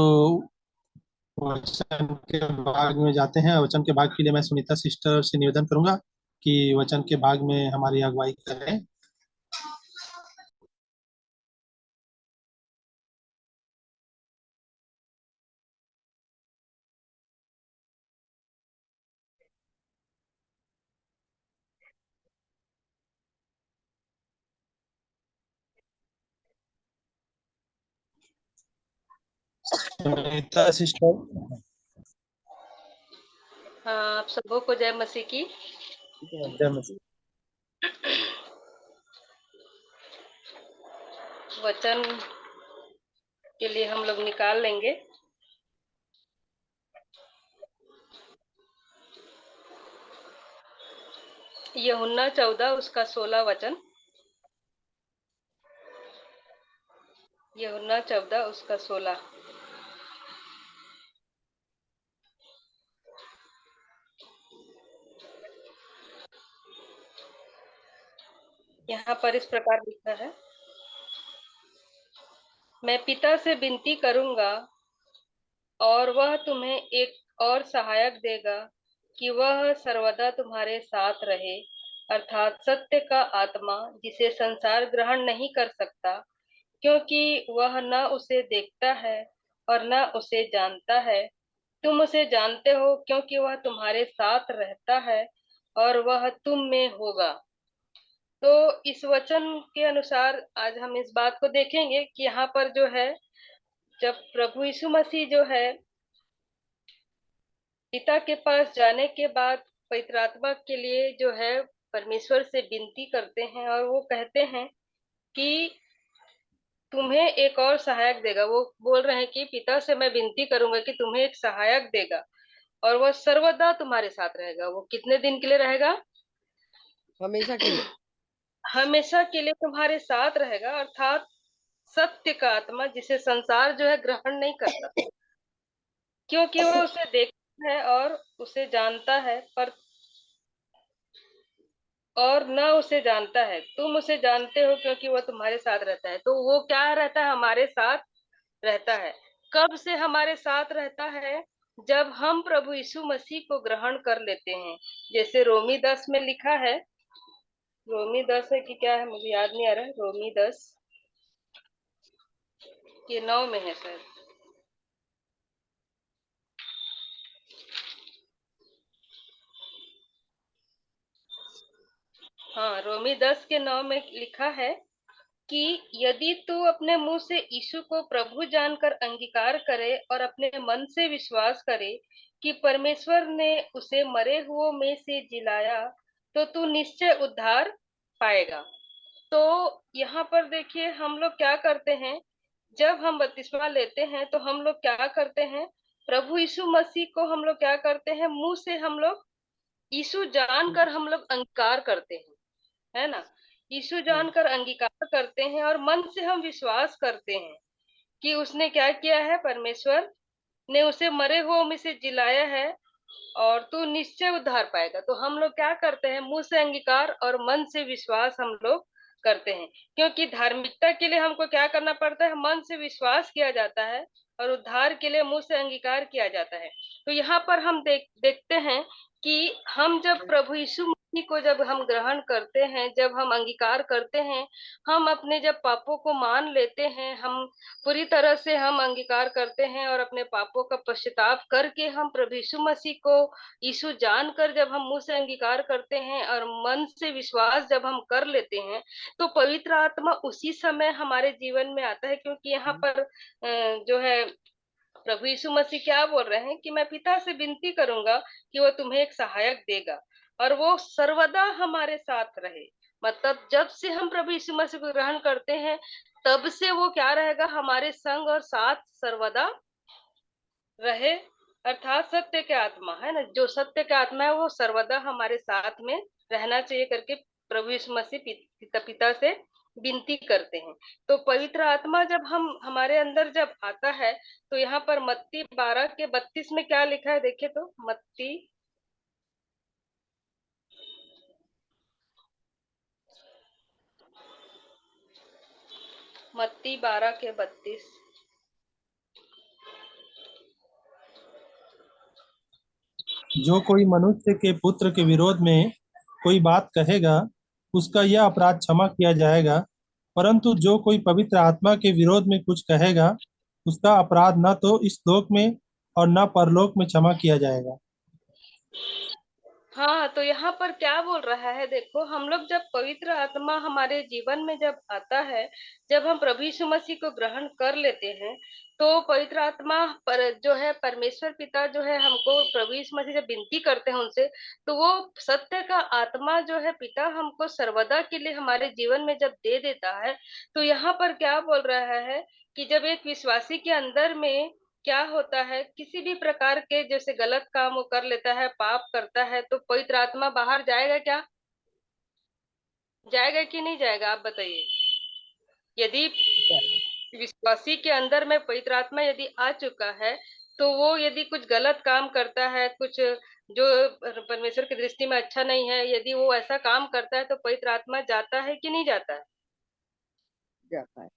वचन के भाग में जाते हैं। वचन के भाग के लिए मैं सुनीता सिस्टर से निवेदन करूंगा कि वचन के भाग में हमारी अगुवाई करें। सुनीता सिस्टर। हाँ, आप सबों को जय मसीह की। जय मसीह। वचन के लिए हम लोग निकाल लेंगे। यूहन्ना 14 उसका 16 वचन। यूहन्ना 14 उसका 16। यहाँ पर इस प्रकार लिखा है, मैं पिता से विनती करूंगा और वह तुम्हें एक और सहायक देगा कि वह सर्वदा तुम्हारे साथ रहे, अर्थात सत्य का आत्मा, जिसे संसार ग्रहण नहीं कर सकता, क्योंकि वह न उसे देखता है और न उसे जानता है। तुम उसे जानते हो क्योंकि वह तुम्हारे साथ रहता है और वह तुम में होगा। तो इस वचन के अनुसार आज हम इस बात को देखेंगे कि यहाँ पर जो है, जब प्रभु यीशु मसीह जो है पिता के पास जाने के बाद पवित्र आत्मा के लिए जो है परमेश्वर से विनती करते हैं और वो कहते हैं कि तुम्हें एक और सहायक देगा। वो बोल रहे हैं कि पिता से मैं विनती करूंगा कि तुम्हें एक सहायक देगा और वह सर्वदा तुम्हारे साथ रहेगा। वो कितने दिन के लिए रहेगा? हमेशा के लिए। हमेशा के लिए तुम्हारे साथ रहेगा, अर्थात सत्य का आत्मा, जिसे संसार जो है ग्रहण नहीं करता, क्योंकि वह उसे देखता है और उसे जानता है, पर और न उसे जानता है। तुम उसे जानते हो क्योंकि वह तुम्हारे साथ रहता है। तो वो क्या रहता है? हमारे साथ रहता है। कब से हमारे साथ रहता है? जब हम प्रभु यीशु मसीह को ग्रहण कर लेते हैं। जैसे रोमी 10 में लिखा है, रोमी 10 है कि क्या है मुझे याद नहीं आ रहा है, रोमी 10 के 9 में है शायद। हाँ, रोमी 10 के 9 में लिखा है कि यदि तू अपने मुंह से यीशु को प्रभु जानकर अंगीकार करे और अपने मन से विश्वास करे कि परमेश्वर ने उसे मरे हुओं में से जिलाया, तो तू निश्चय उद्धार पाएगा। तो यहाँ पर देखिए, हम लोग क्या करते हैं? जब हम बपतिस्मा लेते हैं तो हम लोग क्या करते हैं? प्रभु यीशु मसीह को हम लोग क्या करते हैं? मुंह से हम लोग यीशु जानकर हम लोग अंगीकार करते हैं, है ना? यीशु जानकर अंगीकार करते हैं और मन से हम विश्वास करते हैं कि उसने क्या किया है, परमेश्वर ने उसे मरे हुओं में से जिलाया है और तू निश्चय उद्धार पाएगा। तो हम लोग क्या करते हैं? मुंह से अंगीकार और मन से विश्वास हम लोग करते हैं, क्योंकि धार्मिकता के लिए हमको क्या करना पड़ता है? मन से विश्वास किया जाता है और उद्धार के लिए मुंह से अंगीकार किया जाता है। तो यहाँ पर हम देखते हैं कि हम जब प्रभु यीशु मसीह को जब हम ग्रहण करते हैं, जब हम अंगीकार करते हैं, हम अपने जब पापों को मान लेते हैं, हम पूरी तरह से हम अंगीकार करते हैं और अपने पापों का पश्चाताप करके हम प्रभु यीशु मसीह को यीशु जानकर जब हम मुंह से अंगीकार करते हैं और मन से विश्वास जब हम कर लेते हैं, तो पवित्र आत्मा उसी समय हमारे जीवन में आता है। क्योंकि यहाँ पर जो है प्रभु यीशु मसीह क्या बोल रहे हैं कि मैं पिता से विनती करूंगा कि वो तुम्हें एक सहायक देगा और वो सर्वदा हमारे साथ रहे। मतलब जब से हम प्रभु यीशु मसीह को ग्रहण करते हैं, तब से वो क्या रहेगा? हमारे संग और साथ सर्वदा रहे, अर्थात सत्य के आत्मा, है ना? जो सत्य का आत्मा है वो सर्वदा हमारे साथ में रहना चाहिए करके प्रभु यीशु मसीह पिता से विनती करते हैं। तो पवित्र आत्मा जब हम हमारे अंदर जब आता है, तो यहाँ पर मत्ती 12 के 32 में क्या लिखा है? देखे तो मत्ती 12 के 32। जो कोई मनुष्य के पुत्र के विरोध में कोई बात कहेगा, उसका यह अपराध क्षमा किया जाएगा, परंतु जो कोई पवित्र आत्मा के विरोध में कुछ कहेगा, उसका अपराध न तो इस लोक में और न परलोक में क्षमा किया जाएगा। हाँ, तो यहाँ पर क्या बोल रहा है? देखो, हम लोग जब पवित्र आत्मा हमारे जीवन में जब आता है, जब हम प्रभु यीशु मसीह को ग्रहण कर लेते हैं, तो पवित्र आत्मा पर जो है परमेश्वर पिता जो है हमको प्रभु यीशु मसीह जब विनती करते हैं उनसे, तो वो सत्य का आत्मा जो है पिता हमको सर्वदा के लिए हमारे जीवन में जब दे देता है, तो यहाँ पर क्या बोल रहा है कि जब एक विश्वासी के अंदर में क्या होता है, किसी भी प्रकार के जैसे गलत काम वो कर लेता है, पाप करता है, तो पवित्र आत्मा बाहर जाएगा क्या? जाएगा कि नहीं जाएगा, आप बताइए। यदि विश्वासी के अंदर में पवित्र आत्मा यदि आ चुका है, तो वो यदि कुछ गलत काम करता है, कुछ जो परमेश्वर की दृष्टि में अच्छा नहीं है, यदि वो ऐसा काम करता है, तो पवित्र आत्मा जाता है कि नहीं जाता है? जाता है।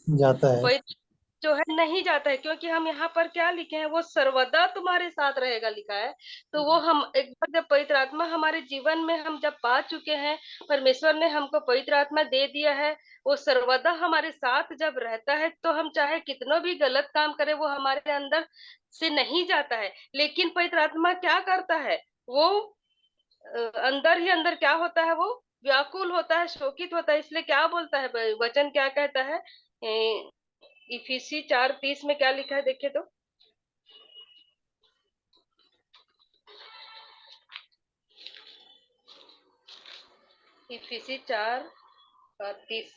जाता है। पवित्र जो है नहीं जाता है, क्योंकि हम यहाँ पर क्या लिखे हैं, वो सर्वदा तुम्हारे साथ रहेगा लिखा है। तो वो हम एक बार जब पवित्र आत्मा हमारे जीवन में हम जब पा चुके हैं, परमेश्वर ने हमको पवित्र आत्मा दे दिया है, वो सर्वदा हमारे साथ जब रहता है, तो हम चाहे कितनों भी गलत काम करें, वो हमारे अंदर से नहीं जाता है। लेकिन पवित्र आत्मा क्या करता है, वो अंदर ही अंदर क्या होता है, वो व्याकुल होता है, शोकित होता है। इसलिए क्या बोलता है वचन, क्या कहता है, इफिसी 4:30 में क्या लिखा है, देखिए तो। इफिसी 4:30।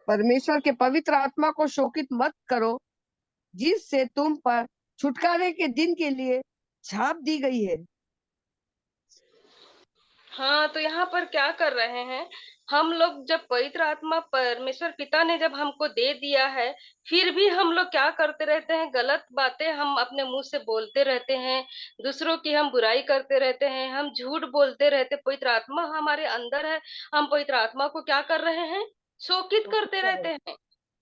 परमेश्वर के पवित्र आत्मा को शोकित मत करो, जिससे तुम पर छुटकारे के दिन के लिए छाप दी गई है। हाँ, तो यहाँ पर क्या कर रहे हैं हम लोग, जब पवित्र आत्मा परमेश्वर पिता ने जब हमको दे दिया है, फिर भी हम लोग क्या करते रहते हैं, गलत बातें हम अपने मुंह से बोलते रहते हैं, दूसरों की हम बुराई करते रहते हैं, हम झूठ बोलते रहते। पवित्र आत्मा हमारे अंदर है, हम पवित्र आत्मा को क्या कर रहे हैं, शोकित करते रहते हैं।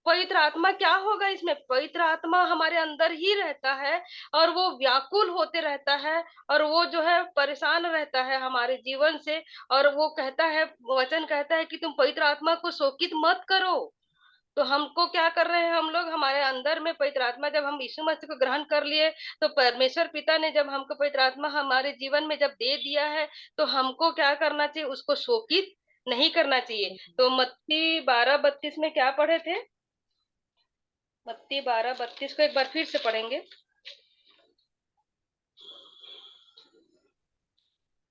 पवित्र आत्मा क्या होगा इसमें, पवित्र आत्मा हमारे अंदर ही रहता है, और वो व्याकुल होते रहता है, और वो जो है परेशान रहता है हमारे जीवन से। और वो कहता है, वचन कहता है कि तुम पवित्र आत्मा को शोकित मत करो। तो हमको क्या कर रहे हैं हम लोग, हमारे अंदर में पवित्र आत्मा, जब हम यीशु मसीह को ग्रहण कर लिए, तो परमेश्वर पिता ने जब हमको पवित्र आत्मा हमारे जीवन में जब दे दिया है, तो हमको क्या करना चाहिए, उसको शोकित नहीं करना चाहिए। तो मत्ती 12:32 में क्या पढ़े थे, मत्ती 12:32 को एक बार फिर से पढ़ेंगे।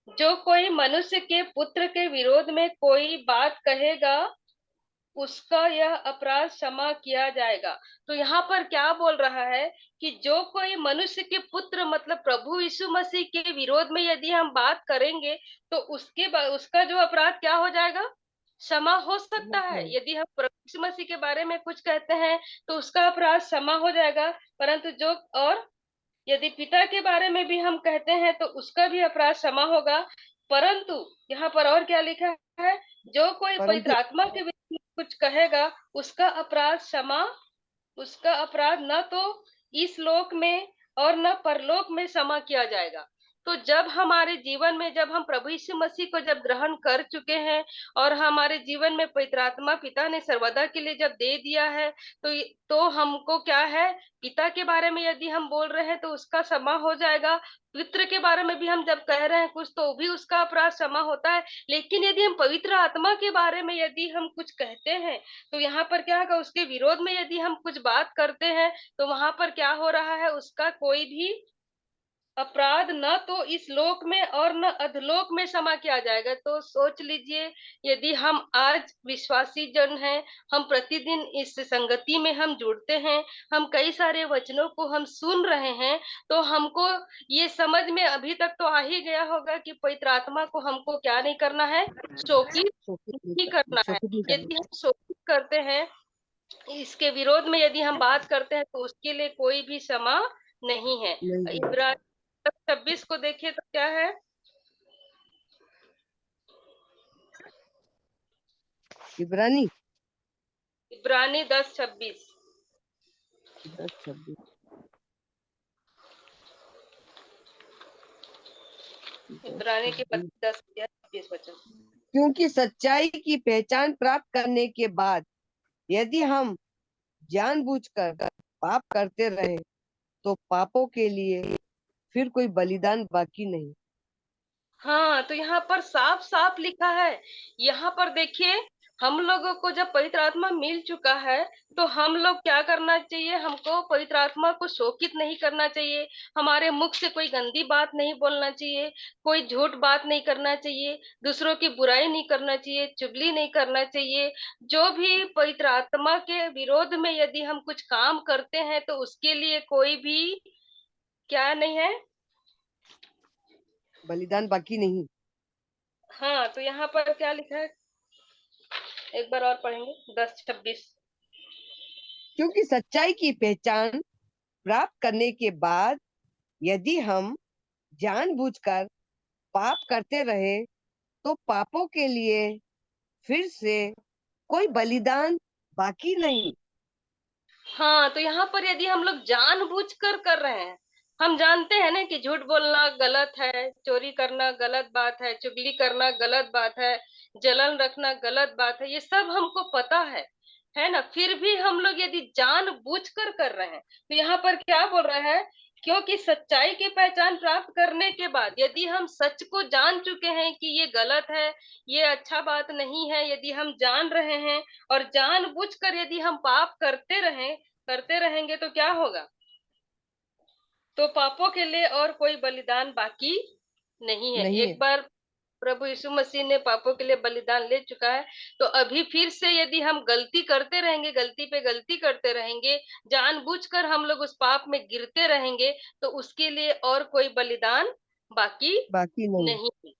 जो कोई मनुष्य के पुत्र के विरोध में कोई बात कहेगा, उसका यह अपराध क्षमा किया जाएगा। तो यहाँ पर क्या बोल रहा है कि जो कोई मनुष्य के पुत्र मतलब प्रभु यीशु मसीह के विरोध में यदि हम बात करेंगे, तो उसका जो अपराध क्या हो जाएगा, क्षमा हो सकता है। यदि हम प्रभु यीशु मसीह के बारे में कुछ कहते हैं, तो उसका अपराध क्षमा हो जाएगा। परंतु जो और यदि पिता के बारे में भी हम कहते हैं, तो उसका भी अपराध क्षमा होगा। परंतु यहाँ पर और क्या लिखा है, जो कोई पवित्र परंतु आत्मा के विरुद्ध में कुछ कहेगा, उसका अपराध क्षमा, उसका अपराध न तो इस लोक में और न परलोक में क्षमा किया जाएगा। तो जब हमारे जीवन में, जब हम प्रभु यीशु मसीह को जब ग्रहण कर चुके हैं, और हमारे जीवन में पवित्र आत्मा पिता ने सर्वदा के लिए जब दे दिया है, तो हमको क्या है, पिता के बारे में यदि हम बोल रहे हैं, तो उसका क्षमा हो जाएगा। पुत्र के बारे में भी हम जब कह रहे हैं कुछ, तो भी उसका अपराध क्षमा होता है। लेकिन यदि हम पवित्र आत्मा के बारे में यदि हम कुछ कहते हैं, तो यहाँ पर क्या होगा, उसके विरोध में यदि हम कुछ बात करते हैं, तो वहां पर क्या हो रहा है, उसका कोई भी अपराध न तो इस लोक में और न अधलोक में क्षमा किया जाएगा। तो सोच लीजिए, यदि हम आज विश्वासी जन हैं, हम प्रतिदिन इस संगति में हम जुड़ते हैं, हम कई सारे वचनों को हम सुन रहे हैं, तो हमको ये समझ में अभी तक तो आ ही गया होगा कि पवित्र आत्मा को हमको क्या नहीं करना है, शोकित नहीं करना है। शोकित नहीं करना। यदि हम शोकित करते हैं, इसके विरोध में यदि हम बात करते हैं, तो उसके लिए कोई भी क्षमा नहीं है। नहीं है। इब्रानी 26 को देखिए तो क्या है, इब्रानी इब्रानी 10:26। 10:26। इब्रानी के 10:26 वचन। क्योंकि सच्चाई की पहचान प्राप्त करने के बाद यदि हम जानबूझकर पाप करते रहे, तो पापों के लिए फिर कोई बलिदान बाकी नहीं। हाँ, तो यहाँ पर साफ साफ लिखा है। यहाँ पर देखिए, हम लोगों को जब पवित्र आत्मा मिल चुका है, तो हम लोग क्या करना चाहिए, हमको पवित्र आत्मा को शोकित नहीं करना चाहिए। हमारे मुख से कोई गंदी बात नहीं बोलना चाहिए, कोई झूठ बात नहीं करना चाहिए, दूसरों की बुराई नहीं करना चाहिए, चुगली नहीं करना चाहिए। जो भी पवित्र आत्मा के विरोध में यदि हम कुछ काम करते हैं, तो उसके लिए कोई भी क्या नहीं है, बलिदान बाकी नहीं। हाँ, तो यहाँ पर क्या लिखा है, एक बार और पढ़ेंगे 10:26। क्योंकि सच्चाई की पहचान प्राप्त करने के बाद यदि हम जानबूझकर पाप करते रहे तो पापों के लिए फिर से कोई बलिदान बाकी नहीं। हाँ, तो यहाँ पर यदि हम लोग जानबूझकर कर रहे हैं, हम जानते हैं ना कि झूठ बोलना गलत है, चोरी करना गलत बात है, चुगली करना गलत बात है, जलन रखना गलत बात है, ये सब हमको पता है ना, फिर भी हम लोग यदि जानबूझकर कर रहे हैं, तो यहाँ पर क्या बोल रहे हैं, क्योंकि सच्चाई की पहचान प्राप्त करने के बाद यदि हम सच को जान चुके हैं कि ये गलत है, ये अच्छा बात नहीं है, यदि हम जान रहे हैं और जानबूझकर यदि हम पाप करते रहेंगे तो क्या होगा, तो पापों के लिए और कोई बलिदान बाकी नहीं है। नहीं है। एक बार प्रभु यीशु मसीह ने पापों के लिए बलिदान ले चुका है, तो अभी फिर से यदि हम गलती करते रहेंगे, गलती पे गलती करते रहेंगे, जानबूझकर हम लोग उस पाप में गिरते रहेंगे, तो उसके लिए और कोई बलिदान बाकी बाकी नहीं। नहीं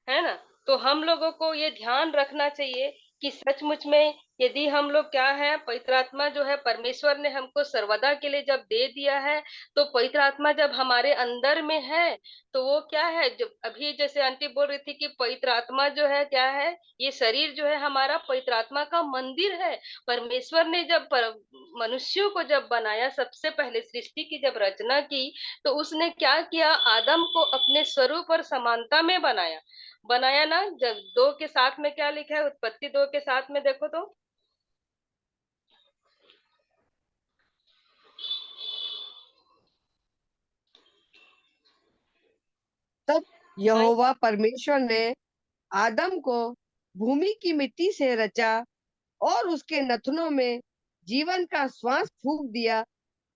है ना। तो हम लोगों को ये ध्यान रखना चाहिए कि सचमुच में यदि हम लोग क्या है, पवित्र आत्मा जो है परमेश्वर ने हमको सर्वदा के लिए जब दे दिया है, तो पवित्र आत्मा जब हमारे अंदर में है, तो वो क्या है, जब अभी जैसे आंटी बोल रही थी कि पवित्र आत्मा जो है क्या है, ये शरीर जो है हमारा पवित्र आत्मा का मंदिर है। परमेश्वर ने जब मनुष्यों को जब बनाया, सबसे पहले सृष्टि की जब रचना की, तो उसने क्या किया, आदम को अपने स्वरूप और समानता में बनाया बनाया ना। जब 2 के साथ में क्या लिखा है, उत्पत्ति 2 के साथ में देखो तो, तब हाँ यहोवा परमेश्वर ने आदम को भूमि की मिट्टी से रचा और उसके नथनों में जीवन का श्वास फूंक दिया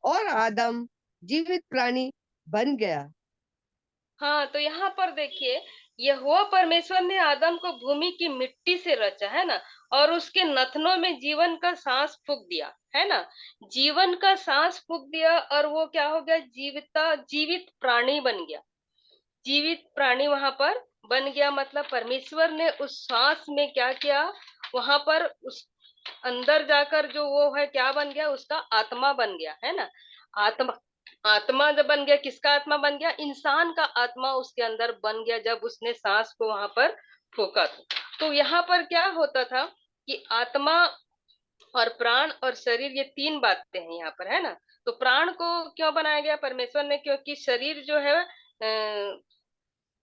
और आदम जीवित प्राणी बन गया। हाँ, तो यहाँ पर देखिए, यहोवा परमेश्वर ने आदम को भूमि की मिट्टी से रचा है ना, और उसके नथनों में जीवन का सांस फूंक दिया है ना, जीवन का सांस फूंक दिया, और वो क्या हो गया, जीवित प्राणी बन गया, जीवित प्राणी वहां पर बन गया। मतलब परमेश्वर ने उस सांस में क्या किया, वहां पर उस अंदर जाकर जो वो है क्या बन गया, उसका आत्मा बन गया है ना। आत्मा आत्मा जब बन गया, किसका आत्मा बन गया, इंसान का आत्मा उसके अंदर बन गया जब उसने सांस को वहां पर फूका था। तो यहाँ पर क्या होता था कि आत्मा और प्राण और शरीर, ये 3 बातें हैं यहाँ पर है ना। तो प्राण को क्यों बनाया गया परमेश्वर ने, क्योंकि शरीर जो है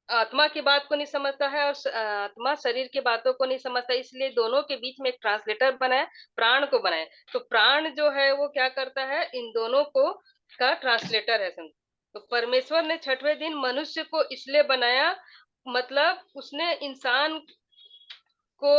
आत्मा की बात को नहीं समझता है, और आत्मा शरीर की बातों को नहीं समझता, इसलिए दोनों के बीच में एक ट्रांसलेटर बनाया, प्राण को बनाया। तो प्राण जो है वो क्या करता है, इन दोनों को का ट्रांसलेटर है समझो। तो परमेश्वर ने 6वें दिन मनुष्य को इसलिए बनाया, मतलब उसने इंसान को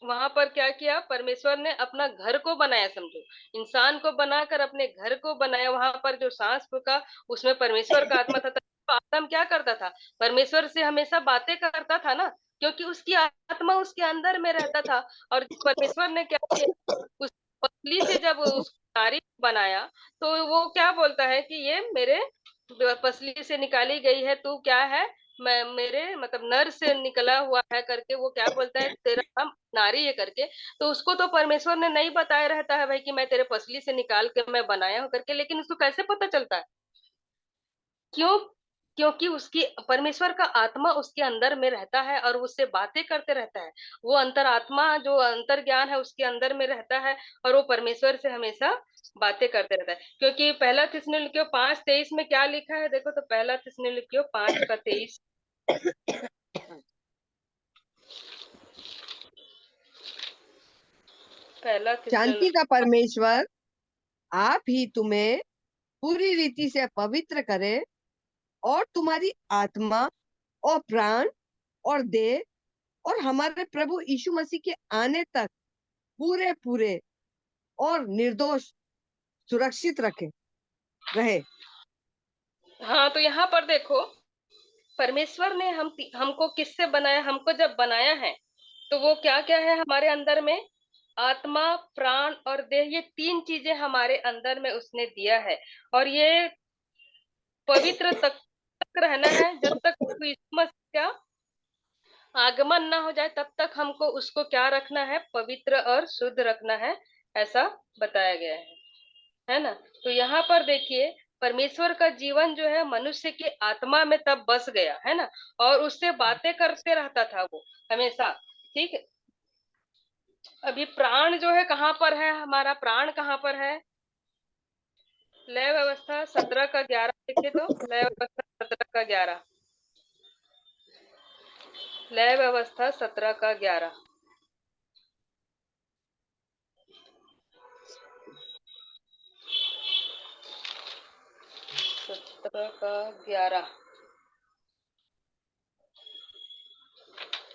वहां पर क्या किया, परमेश्वर ने अपना घर को बनाया समझो, इंसान को बनाकर अपने घर को बनाया। वहां पर जो सांस फूका, उसमें परमेश्वर का आत्मा था। तो आदम क्या करता था, परमेश्वर से हमेशा बातें करता था ना, क्योंकि उसकी आत्मा उसके अंदर में रहता था। और परमेश्वर ने क्या किया, उस पसली से जब उस नारी को बनाया, तो वो क्या बोलता है कि ये मेरे पसली से निकाली गई है, तू क्या है, मैं मेरे मतलब नर से निकला हुआ है करके वो क्या बोलता है, तेरा नाम नारी है करके। तो उसको तो परमेश्वर ने नहीं बताया रहता है भाई कि मैं तेरे पसली से निकाल के मैं बनाया हूं करके, लेकिन उसको कैसे पता चलता है, क्यों, क्योंकि उसकी परमेश्वर का आत्मा उसके अंदर में रहता है और उससे बातें करते रहता है। वो अंतरात्मा जो अंतर ज्ञान है उसके अंदर में रहता है, और वो परमेश्वर से हमेशा बातें करते रहता है। क्योंकि पहला थिस्सलुनीकियों 5:23 में क्या लिखा है देखो तो, पहला थिस्सलुनीकियों 5:23, पहला शांति थिस्सलुनीकियों का परमेश्वर आप ही तुम्हें पूरी रीति से पवित्र करे और तुम्हारी आत्मा और प्राण और देह और हमारे प्रभु यीशु मसीह के आने तक पूरे पूरे और निर्दोष सुरक्षित रखे रहे। हाँ, तो यहाँ पर देखो, परमेश्वर ने हमको किससे बनाया, हमको जब बनाया है, तो वो क्या क्या है हमारे अंदर में, आत्मा, प्राण और देह, ये 3 चीजें हमारे अंदर में उसने दिया है। और ये पवित्र तक रहना है, जब तक यीशु मसीह का आगमन ना हो जाए तब तक हमको उसको क्या रखना है, पवित्र और शुद्ध रखना है, ऐसा बताया गया है ना। तो यहाँ पर देखिए परमेश्वर का जीवन जो है मनुष्य की आत्मा में तब बस गया है ना, और उससे बातें करते रहता था वो हमेशा। ठीक है, अभी प्राण जो है कहाँ पर है, हमारा प्राण कहाँ पर है? लय व्यवस्था 17 का 11 देखे तो, लय व्यवस्था 17 का 11, लय व्यवस्था 17 का 11। सत्रह का 11,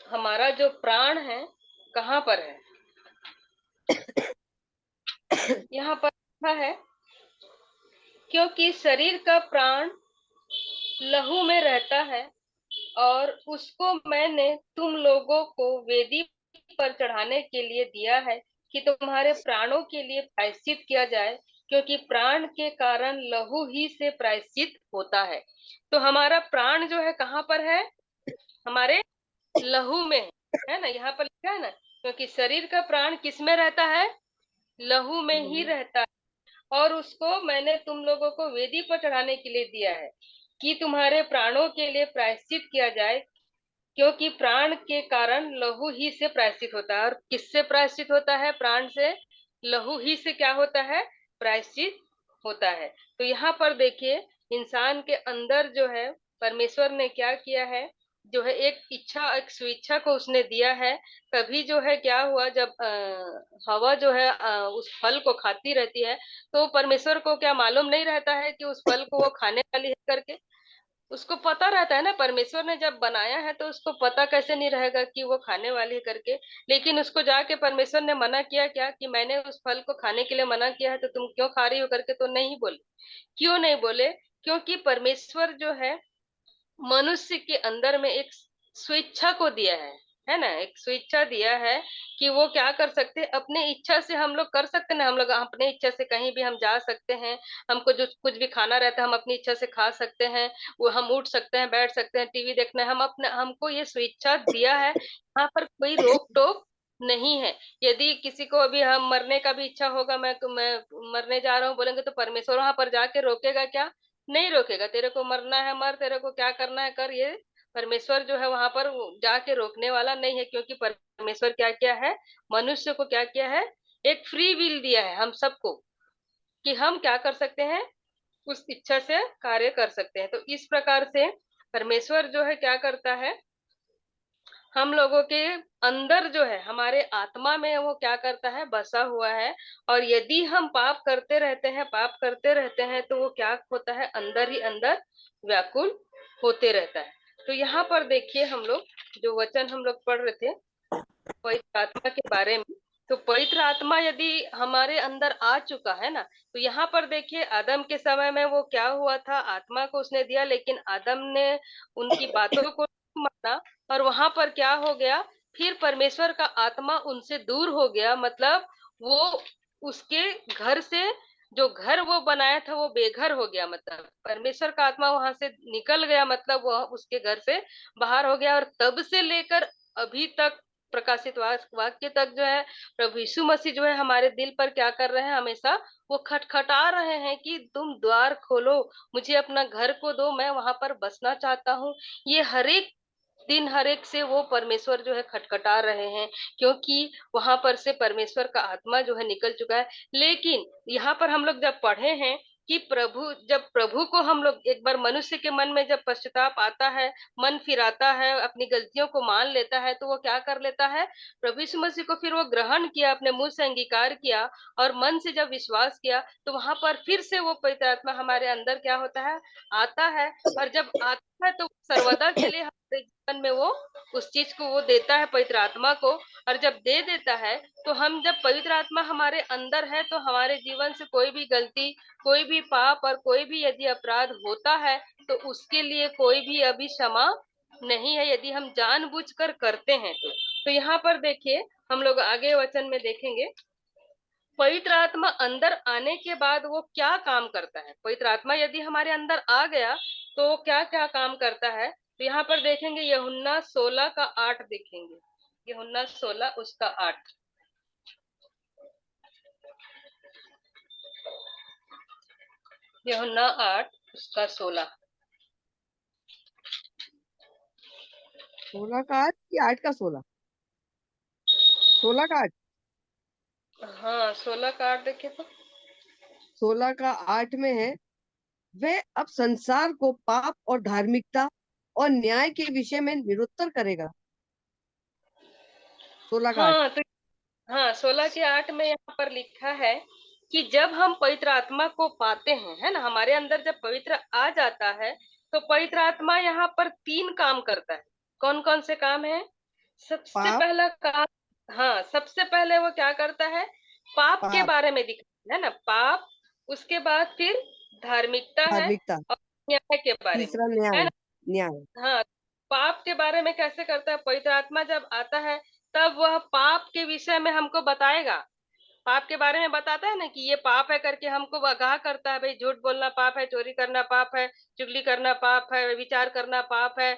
हमारा जो प्राण है कहाँ पर है? यहाँ पर लिखा है, क्योंकि शरीर का प्राण लहू में रहता है और उसको मैंने तुम लोगों को वेदी पर चढ़ाने के लिए दिया है कि तुम्हारे प्राणों के लिए प्रायश्चित किया जाए, क्योंकि प्राण के कारण लहू ही से प्रायश्चित होता है। तो हमारा प्राण जो है कहाँ पर है? हमारे लहू में है ना, यहाँ पर लिखा है ना, क्योंकि शरीर का प्राण किस में रहता है? लहू में ही रहता है, और उसको मैंने तुम लोगों को वेदी पर चढ़ाने के लिए दिया है कि तुम्हारे प्राणों के लिए प्रायश्चित किया जाए, क्योंकि प्राण के कारण लहू ही से प्रायश्चित होता है। और किससे प्रायश्चित होता है? प्राण से, लहू ही से क्या होता है? प्रायश्चित होता है। तो यहाँ पर देखिए इंसान के अंदर जो है परमेश्वर ने क्या किया है, जो है एक इच्छा, एक स्वेच्छा को उसने दिया है। कभी जो है क्या हुआ, जब हवा जो है उस फल को खाती रहती है, तो परमेश्वर को क्या मालूम नहीं रहता है कि उस फल को वो खाने वाली है करके? उसको पता रहता है ना, परमेश्वर ने जब बनाया है तो उसको पता कैसे नहीं रहेगा कि वो खाने वाली है करके? लेकिन उसको जाके परमेश्वर ने मना किया क्या, कि मैंने उस फल को खाने के लिए मना किया है तो तुम क्यों खा रही हो करके? तो नहीं बोले। क्यों नहीं बोले? क्योंकि परमेश्वर जो है मनुष्य के अंदर में एक स्वेच्छा को दिया है ना, एक स्वेच्छा दिया है कि वो क्या कर सकते हैं, अपने इच्छा से हम लोग कर सकते हैं। हम लोग अपने इच्छा से कहीं भी हम जा सकते हैं, हमको जो कुछ भी खाना रहता है हम अपनी इच्छा से खा सकते हैं, वो हम उठ सकते हैं, बैठ सकते हैं, टीवी देखना है, हम अपने, हमको ये स्वेच्छा दिया है। यहाँ पर कोई रोक टोक नहीं है। यदि किसी को अभी हम मरने का भी इच्छा होगा, मैं मरने जा रहा हूँ बोलेंगे, तो परमेश्वर वहां पर जाके रोकेगा क्या? नहीं रोकेगा। तेरे को मरना है मर, तेरे को क्या करना है कर, ये परमेश्वर जो है वहां पर जाके रोकने वाला नहीं है। क्योंकि परमेश्वर क्या किया है, मनुष्य को क्या किया है, एक फ्री विल दिया है हम सबको, कि हम क्या कर सकते हैं, उस इच्छा से कार्य कर सकते हैं। तो इस प्रकार से परमेश्वर जो है क्या करता है, हम लोगों के अंदर जो है, हमारे आत्मा में वो क्या करता है, बसा हुआ है। और यदि हम पाप करते रहते हैं, पाप करते रहते हैं, तो वो क्या होता है, अंदर ही अंदर व्याकुल होते रहता है। तो यहाँ पर देखिए हम लोग जो वचन हम लोग पढ़ रहे थे पवित्र आत्मा के बारे में, तो पवित्र आत्मा यदि हमारे अंदर आ चुका है ना, तो यहाँ पर देखिए आदम के समय में वो क्या हुआ था, आत्मा को उसने दिया, लेकिन आदम ने उनकी बातों को नहीं माना, और वहां पर क्या हो गया, फिर परमेश्वर का आत्मा उनसे दूर हो गया। मतलब वो उसके घर से, जो घर वो बनाया था वो बेघर हो गया, मतलब परमेश्वर का आत्मा वहां से निकल गया, मतलब वह उसके घर से बाहर हो गया। और तब से लेकर अभी तक प्रकाशित वाक्य तक जो है, प्रभु यीशु मसीह जो है हमारे दिल पर क्या कर रहे हैं, हमेशा वो खटखटा रहे हैं कि तुम द्वार खोलो, मुझे अपना घर को दो, मैं वहां पर बसना चाहता हूँ। ये हर एक दिन, हर एक से वो परमेश्वर जो है खटखटा रहे हैं, क्योंकि वहां पर से परमेश्वर का आत्मा जो है निकल चुका है। लेकिन यहाँ पर हम लोग जब पढ़े हैं कि जब प्रभु को हम लोग एक बार, मनुष्य के मन में जब पश्चाताप आता है, मन फिराता है, अपनी गलतियों को मान लेता है, तो वो क्या कर लेता है, प्रभु यीशु मसीह को फिर वो ग्रहण किया, अपने मुंह से अंगीकार किया, और मन से जब विश्वास किया, तो वहां पर फिर से वो पवित्र आत्मा हमारे अंदर क्या होता है, आता है। और जब आता है तो सर्वदा के लिए हमारे जीवन में वो उस चीज को वो देता है, पवित्र आत्मा को। और जब दे देता है, तो हम, जब पवित्र आत्मा हमारे अंदर है, तो हमारे जीवन से कोई भी गलती, कोई भी पाप और कोई भी यदि अपराध होता है, तो उसके लिए कोई भी अभी क्षमा नहीं है, यदि हम जानबूझकर करते हैं तो यहाँ पर देखिए हम लोग आगे वचन में देखेंगे, पवित्र आत्मा अंदर आने के बाद वो क्या काम करता है। पवित्र आत्मा यदि हमारे अंदर आ गया, तो क्या क्या काम करता है। तो यहाँ पर देखेंगे यूहन्ना 16 का 8 देखेंगे, यूहन्ना 16 उसका 8। यूहन्ना 8 उसका 16। 16 का 8 कि 8 का 16? 16 का 8। हाँ 16 का 8 देखे तो। 16 का 8 में है, वे अब संसार को पाप और धार्मिकता और न्याय के विषय में निरुत्तर करेगा। 16 का 8। हाँ तो हाँ 16 के 8 में यहाँ पर लिखा है कि जब हम पवित्र आत्मा को पाते हैं, है ना, हमारे अंदर जब पवित्र आ जाता है तो पवित्र आत्मा यहाँ पर 3 काम करता है। कौन कौन से काम है? सबसे पाप, पहला काम, हाँ सबसे पहले वो क्या करता है? पाप के पाप, बारे में दिखाता है ना, पाप। उसके बाद फिर धार्मिकता है धार्मिकता, और न्याय के बारे में, तीसरा न्याय, है ना। न्याय। हाँ, पाप के बारे में कैसे करता है? पवित्र आत्मा जब आता है तब वह पाप के विषय में हमको बताएगा, पाप के बारे में बताता है ना कि ये पाप है करके हमको आगाह करता है। भाई झूठ बोलना पाप है, चोरी करना पाप है, चुगली करना पाप है, विचार करना पाप है,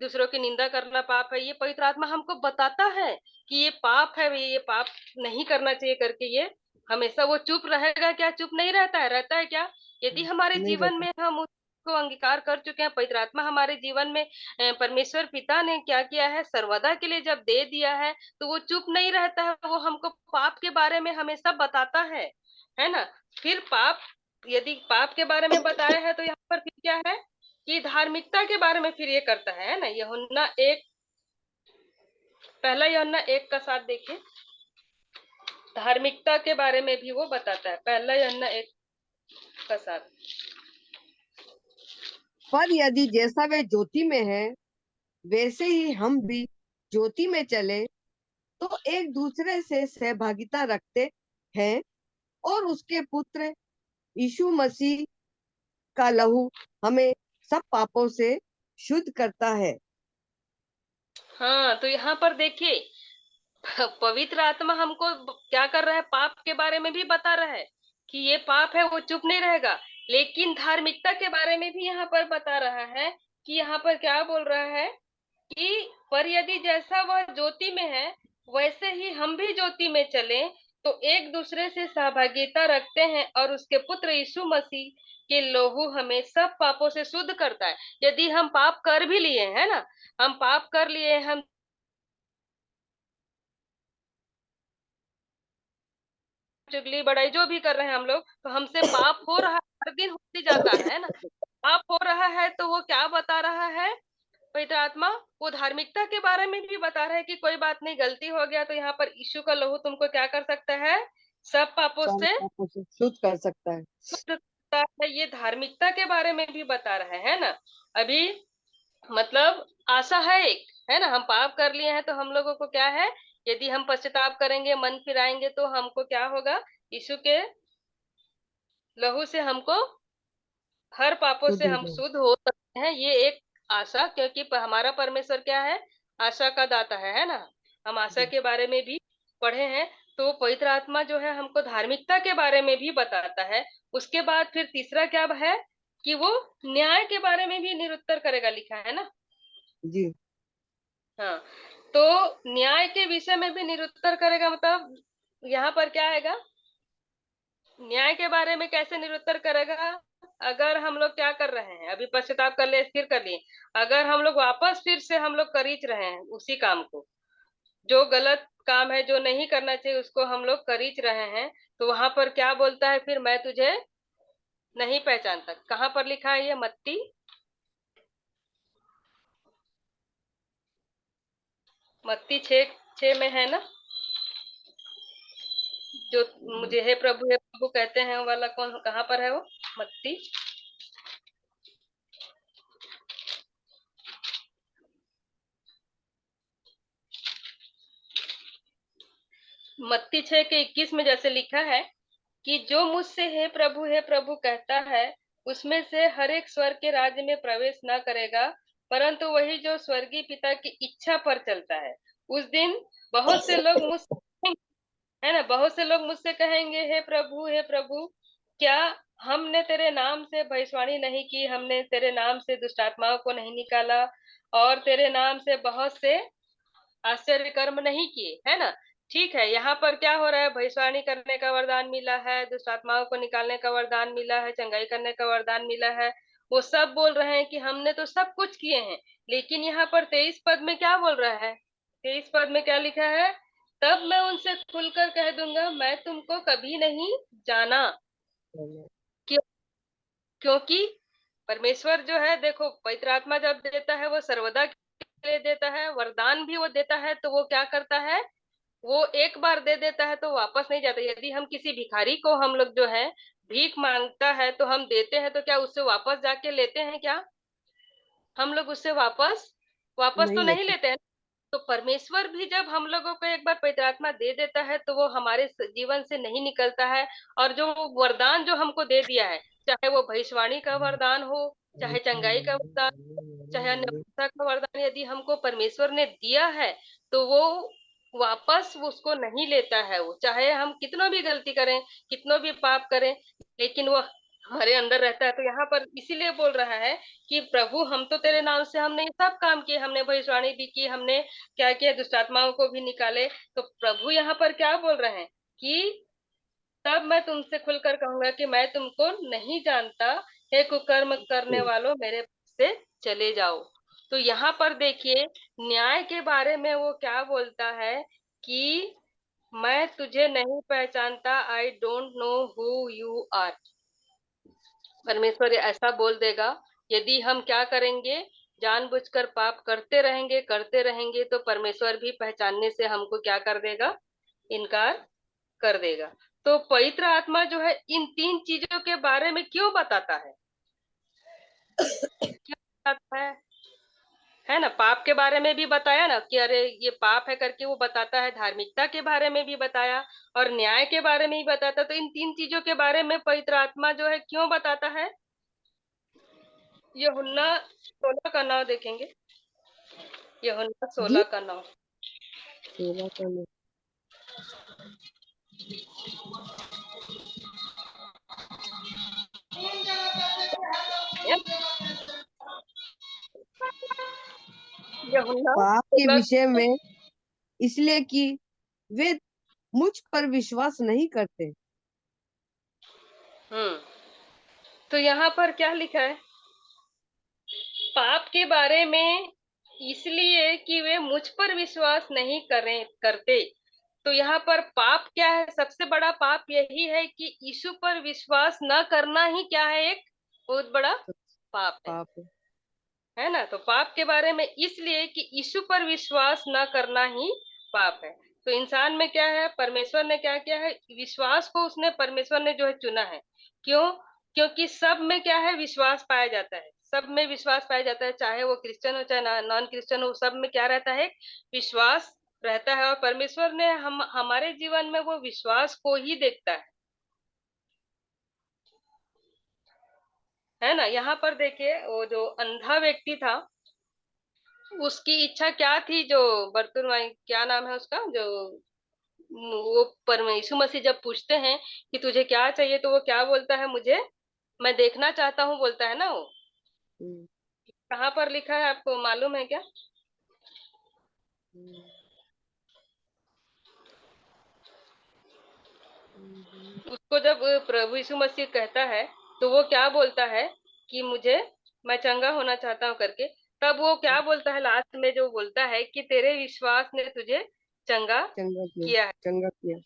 दूसरों की निंदा करना पाप है। ये पवित्र आत्मा हमको बताता है कि ये पाप है, ये पाप नहीं करना चाहिए करके। ये हमेशा वो चुप रहेगा क्या? चुप नहीं रहता है, रहता है क्या? यदि हमारे नहीं जीवन रहता। में हम उसको अंगीकार कर चुके हैं, पवित्र आत्मा हमारे जीवन में परमेश्वर पिता ने क्या किया है, सर्वदा के लिए जब दे दिया है, तो वो चुप नहीं रहता है, वो हमको पाप के बारे में हमेशा बताता है ना। फिर पाप, यदि पाप के बारे में बताया है तो यहाँ पर फिर क्या है कि धार्मिकता के बारे में फिर ये करता है ना। यूहन्ना 1, पहला यूहन्ना 1 का 7 देखिए, धार्मिकता के बारे में भी वो बताता है। पहला यूहन्ना 1 का 7। पर यदि जैसा वे ज्योति में है, वैसे ही हम भी ज्योति में चले, तो एक दूसरे से सहभागिता रखते हैं, और उसके पुत्र यीशु मसीह का लहू हमें सब पापों से शुद्ध करता है। हाँ तो यहाँ पर देखिए, पवित्र आत्मा हमको क्या कर रहा है? पाप के बारे में भी बता रहा है कि ये पाप है, वो चुप नहीं रहेगा। लेकिन धार्मिकता के बारे में भी यहाँ पर बता रहा है कि यहाँ पर क्या बोल रहा है कि पर यदि जैसा वह ज्योति में है वैसे ही हम भी ज्योति में चलें, तो एक दूसरे से सहभागिता रखते हैं, और उसके पुत्र यीशु मसीह के लहू हमें सब पापों से शुद्ध करता है। यदि हम पाप कर भी लिए है ना, हम पाप कर लिए, हम चुगली बड़ाई जो भी कर रहे हैं हम लोग, तो हमसे पाप हो रहा है, हर दिन होते जाता है ना। पाप हो रहा है तो वो क्या बता रहा है पवित्र आत्मा? वो धार्मिकता के बारे में भी बता रहा है कि कोई बात नहीं, गलती हो गया तो यहाँ पर यीशु का लहू तुमको क्या कर सकता है? सब पापों सारे से पापों से शुद्ध कर सकता है। शुद्ध करता है। ये धार्मिकता के बारे में भी बता रहा है ना। अभी मतलब आशा है एक, है ना, हम पाप कर लिए हैं तो हम लोगों को क्या है, यदि हम पश्चाताप करेंगे, मन फिराएंगे, तो हमको क्या होगा? यीशु के लहू से हमको हर पापों शुद्ध से हो हम जाए। शुद्ध हो सकते हैं। ये एक आशा, क्योंकि हमारा परमेश्वर क्या है? आशा का दाता है ना। हम आशा जी, के बारे में भी पढ़े हैं। तो पवित्र आत्मा जो है हमको धार्मिकता के बारे में भी बताता है। उसके बाद फिर तीसरा क्या है कि वो न्याय के बारे में भी निरुत्तर करेगा, लिखा है ना। जी। हाँ, तो न्याय के विषय में भी निरुत्तर करेगा, मतलब यहाँ पर क्या आएगा? न्याय के बारे में कैसे निरुत्तर करेगा? अगर हम लोग क्या कर रहे हैं, अभी पश्चाताप कर ले, फिर कर लिए, अगर हम लोग वापस फिर से हम लोग कर ही रहे हैं उसी काम को, जो गलत काम है, जो नहीं करना चाहिए, उसको हम लोग कर ही रहे हैं, तो वहां पर क्या बोलता है फिर? मैं तुझे नहीं पहचानता। कहाँ पर लिखा है ये? मत्ती, मत्ती 6:6 में है ना, जो मुझे हे प्रभु कहते हैं वो वाला कौन, कहाँ पर है वो? मत्ती, मत्ती 6:21 में जैसे लिखा है कि जो मुझसे हे प्रभु कहता है, उसमें से हर एक स्वर्ग के राज्य में प्रवेश न करेगा, परंतु वही जो स्वर्गीय पिता की इच्छा पर चलता है। उस दिन बहुत से लोग मुझसे, है ना, बहुत से लोग मुझसे कहेंगे, हे प्रभु क्या हमने तेरे नाम से भविष्यवाणी नहीं की, हमने तेरे नाम से दुष्ट आत्माओं को नहीं निकाला, और तेरे नाम से बहुत से आश्चर्य कर्म नहीं किए, है ना। ठीक है, यहाँ पर क्या हो रहा है, भविष्यवाणी करने का वरदान मिला है, दुष्ट आत्माओं को निकालने का वरदान मिला है, चंगाई करने का वरदान मिला है। वो सब बोल रहे हैं कि हमने तो सब कुछ किए हैं। लेकिन यहाँ पर 23 पद में क्या बोल रहा है, 23 पद में क्या लिखा है, तब मैं उनसे खुलकर कह दूंगा, मैं तुमको कभी नहीं जाना। क्यों? क्योंकि परमेश्वर जो है, देखो, पवित्र आत्मा जब देता है वो सर्वदा के लिए देता है, वरदान भी वो देता है तो वो क्या करता है, वो एक बार दे देता है तो वापस नहीं जाता। यदि हम किसी भिखारी को, हम लोग जो है, भीख मांगता है तो हम देते हैं, तो क्या उससे वापस जाके लेते हैं क्या? हम लोग उससे वापस वापस तो नहीं नहीं लेते। लेते हैं। तो परमेश्वर भी जब हम लोगों को एक बार पवित्र आत्मा दे देता है तो वो हमारे जीवन से नहीं निकलता है। और जो वरदान जो हमको दे दिया है, चाहे वो भविष्यवाणी का वरदान हो, चाहे चंगाई का वरदान, चाहे अन्य भाषा का वरदान, यदि हमको परमेश्वर ने दिया है तो वो वापस उसको नहीं लेता है। वो चाहे हम कितना भी गलती करें, कितना भी पाप करें, लेकिन वो हमारे अंदर रहता है। तो यहाँ पर इसीलिए बोल रहा है कि प्रभु, हम तो तेरे नाम से हमने ये सब काम किए, हमने भविष्यवाणी भी की, हमने क्या किया, दुष्ट आत्माओं को भी निकाले। तो प्रभु यहाँ पर क्या बोल रहे हैं कि तब मैं तुमसे खुलकर कहूंगा कि मैं तुमको नहीं जानता, हे कुकर्म करने वालों, मेरे से चले जाओ। तो यहाँ पर देखिए, न्याय के बारे में वो क्या बोलता है कि मैं तुझे नहीं पहचानता, I don't know who you are. परमेश्वर ऐसा बोल देगा। यदि हम क्या करेंगे, जानबूझकर पाप करते रहेंगे तो परमेश्वर भी पहचानने से हमको क्या कर देगा, इनकार कर देगा। तो पवित्र आत्मा जो है इन तीन चीजों के बारे में क्यों बताता है, क्यों बताता है ना। पाप के बारे में भी बताया ना कि अरे ये पाप है करके वो बताता है, धार्मिकता के बारे में भी बताया, और न्याय के बारे में भी बताता। तो इन तीन चीजों के बारे में पवित्र आत्मा जो है क्यों बताता है। यूहन्ना 16 का 9 देखेंगे, यूहन्ना जी 16 का 9। 16 का नहीं। यूहन्ना पाप के 16। विषय में, इसलिए कि वे मुझ पर विश्वास नहीं करते। तो यहाँ पर क्या लिखा है, पाप के बारे में, इसलिए कि वे मुझ पर विश्वास नहीं करते। तो यहाँ पर पाप क्या है, सबसे बड़ा पाप यही है कि यीशु पर विश्वास न करना ही क्या है, एक बहुत बड़ा पाप पाप है। है ना। तो पाप के बारे में इसलिए कि यीशु पर विश्वास न करना ही पाप है। तो इंसान में क्या है, परमेश्वर ने क्या किया है, विश्वास को उसने, परमेश्वर ने जो है चुना है। क्यों? क्योंकि सब में क्या है, विश्वास पाया जाता है, सब में विश्वास पाया जाता है, चाहे वो क्रिश्चियन हो चाहे नॉन क्रिश्चियन हो, सब में क्या रहता है, विश्वास रहता है। और परमेश्वर ने हमारे जीवन में वो विश्वास को ही देखता है ना। यहाँ पर देखिए, वो जो अंधा व्यक्ति था, उसकी इच्छा क्या थी, जो बर्तुलमाई, क्या नाम है उसका, जो वो परमेश्वर मसीह जब पूछते हैं कि तुझे क्या चाहिए, तो वो क्या बोलता है, मुझे, मैं देखना चाहता हूँ, बोलता है ना वो। हम्म, कहाँ पर लिखा है, आपको मालूम है क्या? उसको जब प्रभु यीशु मसीह कहता है तो वो क्या बोलता है कि मुझे, मैं चंगा होना चाहता हूँ करके। तब वो क्या बोलता है लास्ट में, जो बोलता है कि तेरे विश्वास ने तुझे चंगा चंगा किया, किया है। चंगा किया।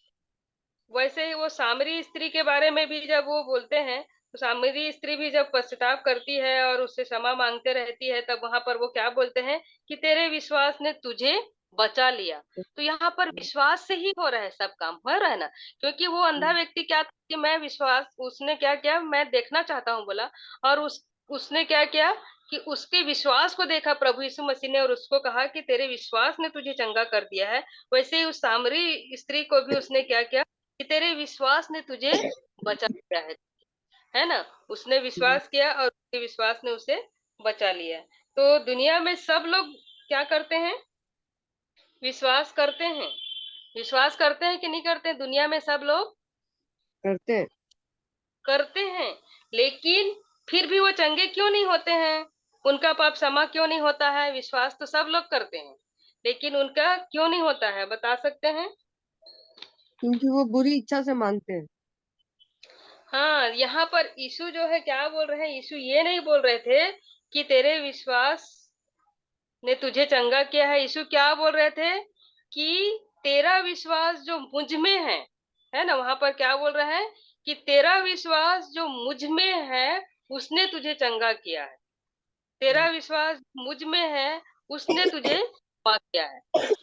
वैसे ही वो सामरी स्त्री के बारे में भी जब वो बोलते हैं, तो सामरी स्त्री भी जब पश्चाताप करती है और उससे क्षमा मांगते रहती है, तब वहां पर वो क्या बोलते हैं कि तेरे विश्वास ने तुझे बचा लिया। तो यहाँ पर विश्वास से ही हो रहा है, सब काम हो रहा है ना। क्योंकि वो अंधा व्यक्ति क्या था कि मैं विश्वास, उसने क्या किया, मैं देखना चाहता हूँ बोला, और उसने क्या किया कि उसके विश्वास को देखा प्रभु यीशु मसीह ने, और उसको कहा कि तेरे विश्वास ने तुझे चंगा कर दिया है। वैसे ही उस सामरी स्त्री को भी उसने क्या किया कि तेरे विश्वास ने तुझे बचा लिया है ना। उसने विश्वास किया और उसके विश्वास ने उसे बचा लिया। तो दुनिया में सब लोग क्या करते हैं, विश्वास करते हैं। विश्वास करते हैं कि नहीं करते? दुनिया में सब लोग करते हैं। करते हैं। लेकिन फिर भी वो चंगे क्यों नहीं होते हैं? उनका पाप क्षमा क्यों नहीं होता है? विश्वास तो सब लोग करते हैं, लेकिन उनका क्यों नहीं होता है, बता सकते हैं? क्योंकि वो बुरी इच्छा से मानते हैं। हाँ, यहाँ पर यीशु जो है क्या बोल रहे हैं? यीशु ये नहीं बोल रहे थे कि तेरे विश्वास ने तुझे चंगा किया है। यीशु क्या बोल रहे थे कि तेरा विश्वास जो मुझ में है ना? वहां पर क्या बोल रहे हैं कि तेरा विश्वास जो मुझ में है उसने तुझे चंगा किया है। तेरा विश्वास मुझ में है, उसने तुझे क्षमा किया है।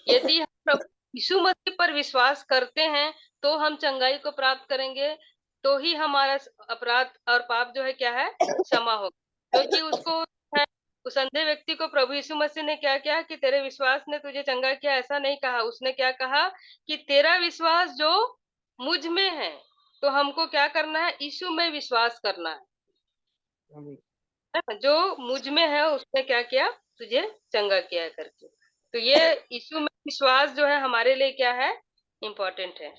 यदि हम प्रभु यीशु मसीह पर विश्वास करते हैं तो हम चंगाई को प्राप्त करेंगे, तो ही हमारा अपराध और पाप जो है क्या है, क्षमा होगा। क्योंकि उसको है, उस अंधे व्यक्ति को प्रभु यीशु मसीह ने क्या किया कि तेरे विश्वास ने तुझे चंगा किया, ऐसा नहीं कहा। उसने क्या कहा कि तेरा विश्वास जो मुझ में है, तो हमको क्या करना है? यीशु में विश्वास करना है। जो मुझ में है उसने क्या किया? तुझे चंगा किया करके। तो ये यीशु में विश्वास जो है हमारे लिए क्या है? इम्पोर्टेंट है।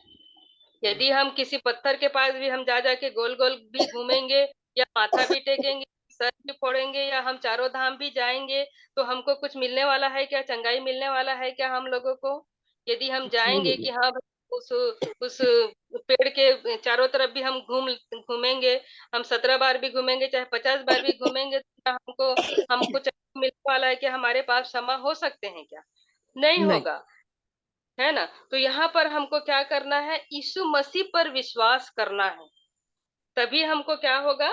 यदि हम किसी पत्थर के पास भी हम जा जाके गोल गोल भी घूमेंगे, या माथा भी टेकेंगे, सर भी फोड़ेंगे, या हम चारों धाम भी जाएंगे, तो हमको कुछ मिलने वाला है क्या? चंगाई मिलने वाला है क्या हम लोगों को? यदि हम कुछ भी जाएंगे नहीं। कि हाँ उस उस पेड़ के चारों तरफ भी हम घूमेंगे, हम 17 बार भी घूमेंगे, चाहे 50 बार भी घूमेंगे, तो क्या हमको हमको चंगाई मिलने वाला है? कि हमारे पास क्षमा हो सकते हैं क्या? नहीं नहीं। होगा, है ना? तो यहाँ पर हमको क्या करना है? यीशु मसीह पर विश्वास करना है, तभी हमको क्या होगा?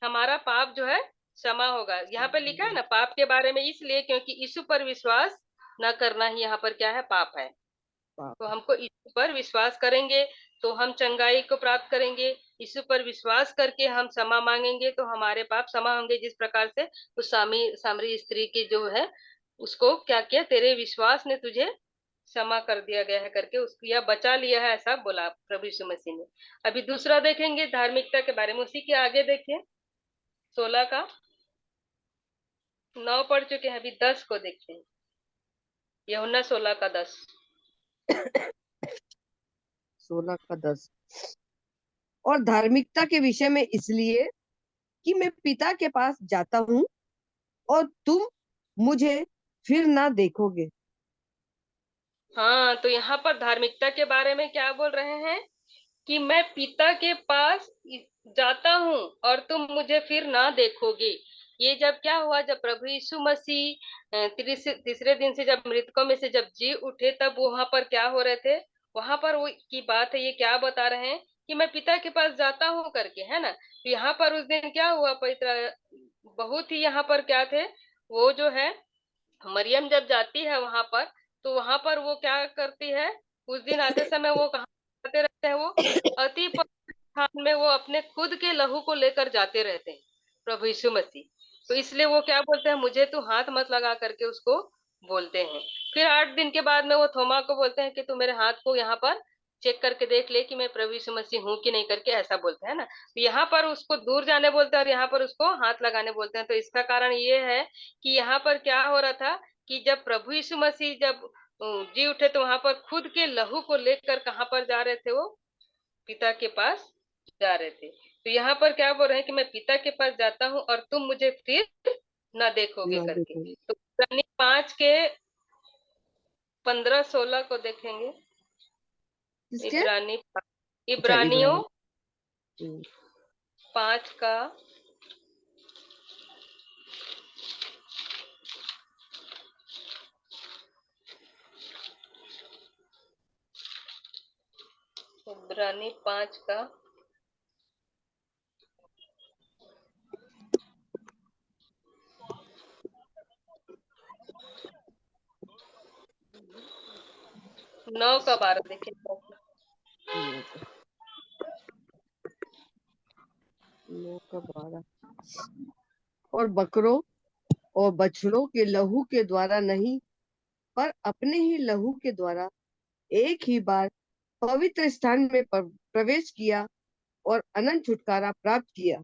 हमारा पाप जो है क्षमा होगा। यहाँ पे लिखा है ना पाप के बारे में, इसलिए क्योंकि यीशु पर विश्वास न करना ही यहाँ पर क्या है? पाप है। तो हमको यीशु पर विश्वास करेंगे तो हम चंगाई को प्राप्त करेंगे। यीशु पर विश्वास करके हम क्षमा मांगेंगे तो हमारे पाप क्षमा होंगे। जिस प्रकार से उस सामरी स्त्री की जो है उसको क्या किया? तेरे विश्वास ने तुझे क्षमा कर दिया गया है करके उसको या बचा लिया है, ऐसा बोला प्रभु यीशु मसीह ने। अभी दूसरा देखेंगे धार्मिकता के बारे में, उसी के आगे देखिए 16 का 9 पढ़ चुके हैं, अभी 10 को देखते हैं। यूहन्ना 16 का 10। 16 का 10। और धार्मिकता के विषय में इसलिए कि मैं पिता के पास जाता हूँ और तुम मुझे फिर ना देखोगे। हाँ, तो यहाँ पर धार्मिकता के बारे में क्या बोल रहे हैं कि मैं पिता के पास जाता हूँ और तुम मुझे फिर ना देखोगे। ये जब क्या हुआ? जब प्रभु यीशु मसीह तीसरे दिन से जब मृतकों में से जब जी उठे, तब वहां पर क्या हो रहे थे? वहां पर वो की बात है, ये क्या बता रहे हैं कि मैं पिता के पास जाता हूँ करके, है ना? तो यहाँ पर उस दिन क्या हुआ? पवित्र बहुत ही यहाँ पर क्या थे, वो जो है मरियम जब जाती है वहां पर, तो वहां पर वो क्या करती है? उस दिन आते समय वो कहाँ जाते रहते हैं? वो अति पवित्र स्थान में वो अपने खुद के लहू को लेकर जाते रहते हैं प्रभु यीशु मसीह। तो इसलिए वो क्या बोलते हैं? मुझे तू हाथ मत लगा करके उसको बोलते हैं। फिर 8 दिन के बाद में वो थोमा को बोलते हैं कि तू मेरे हाथ को यहाँ पर चेक करके देख ले कि मैं प्रभु यीशु मसीह हूँ कि नहीं करके, ऐसा बोलते हैं ना। तो यहाँ पर उसको दूर जाने बोलते हैं और यहाँ पर उसको हाथ लगाने बोलते हैं। तो इसका कारण ये है कि यहाँ पर क्या हो रहा था कि जब प्रभु यीशु मसीह जब जी उठे, तो वहां पर खुद के लहू को लेकर कहाँ पर जा रहे थे? वो पिता के पास जा रहे थे। तो यहाँ पर क्या बोल रहे हैं कि मैं पिता के पास जाता हूँ और तुम मुझे फिर ना देखोगे ना करके। देखोगे। तो इब्रानी 5 के 15-16 को देखेंगे। किसके? इब्रानी अच्छा, इब्रानियों इब्राहिम। हम्म। 5 का इब्रानी 5 का 9 का 12 देखिए। 9 का 12। और बकरों और बछड़ों के लहू के द्वारा नहीं, पर अपने ही लहू के द्वारा एक ही बार पवित्र स्थान में प्रवेश किया और अनंत छुटकारा प्राप्त किया।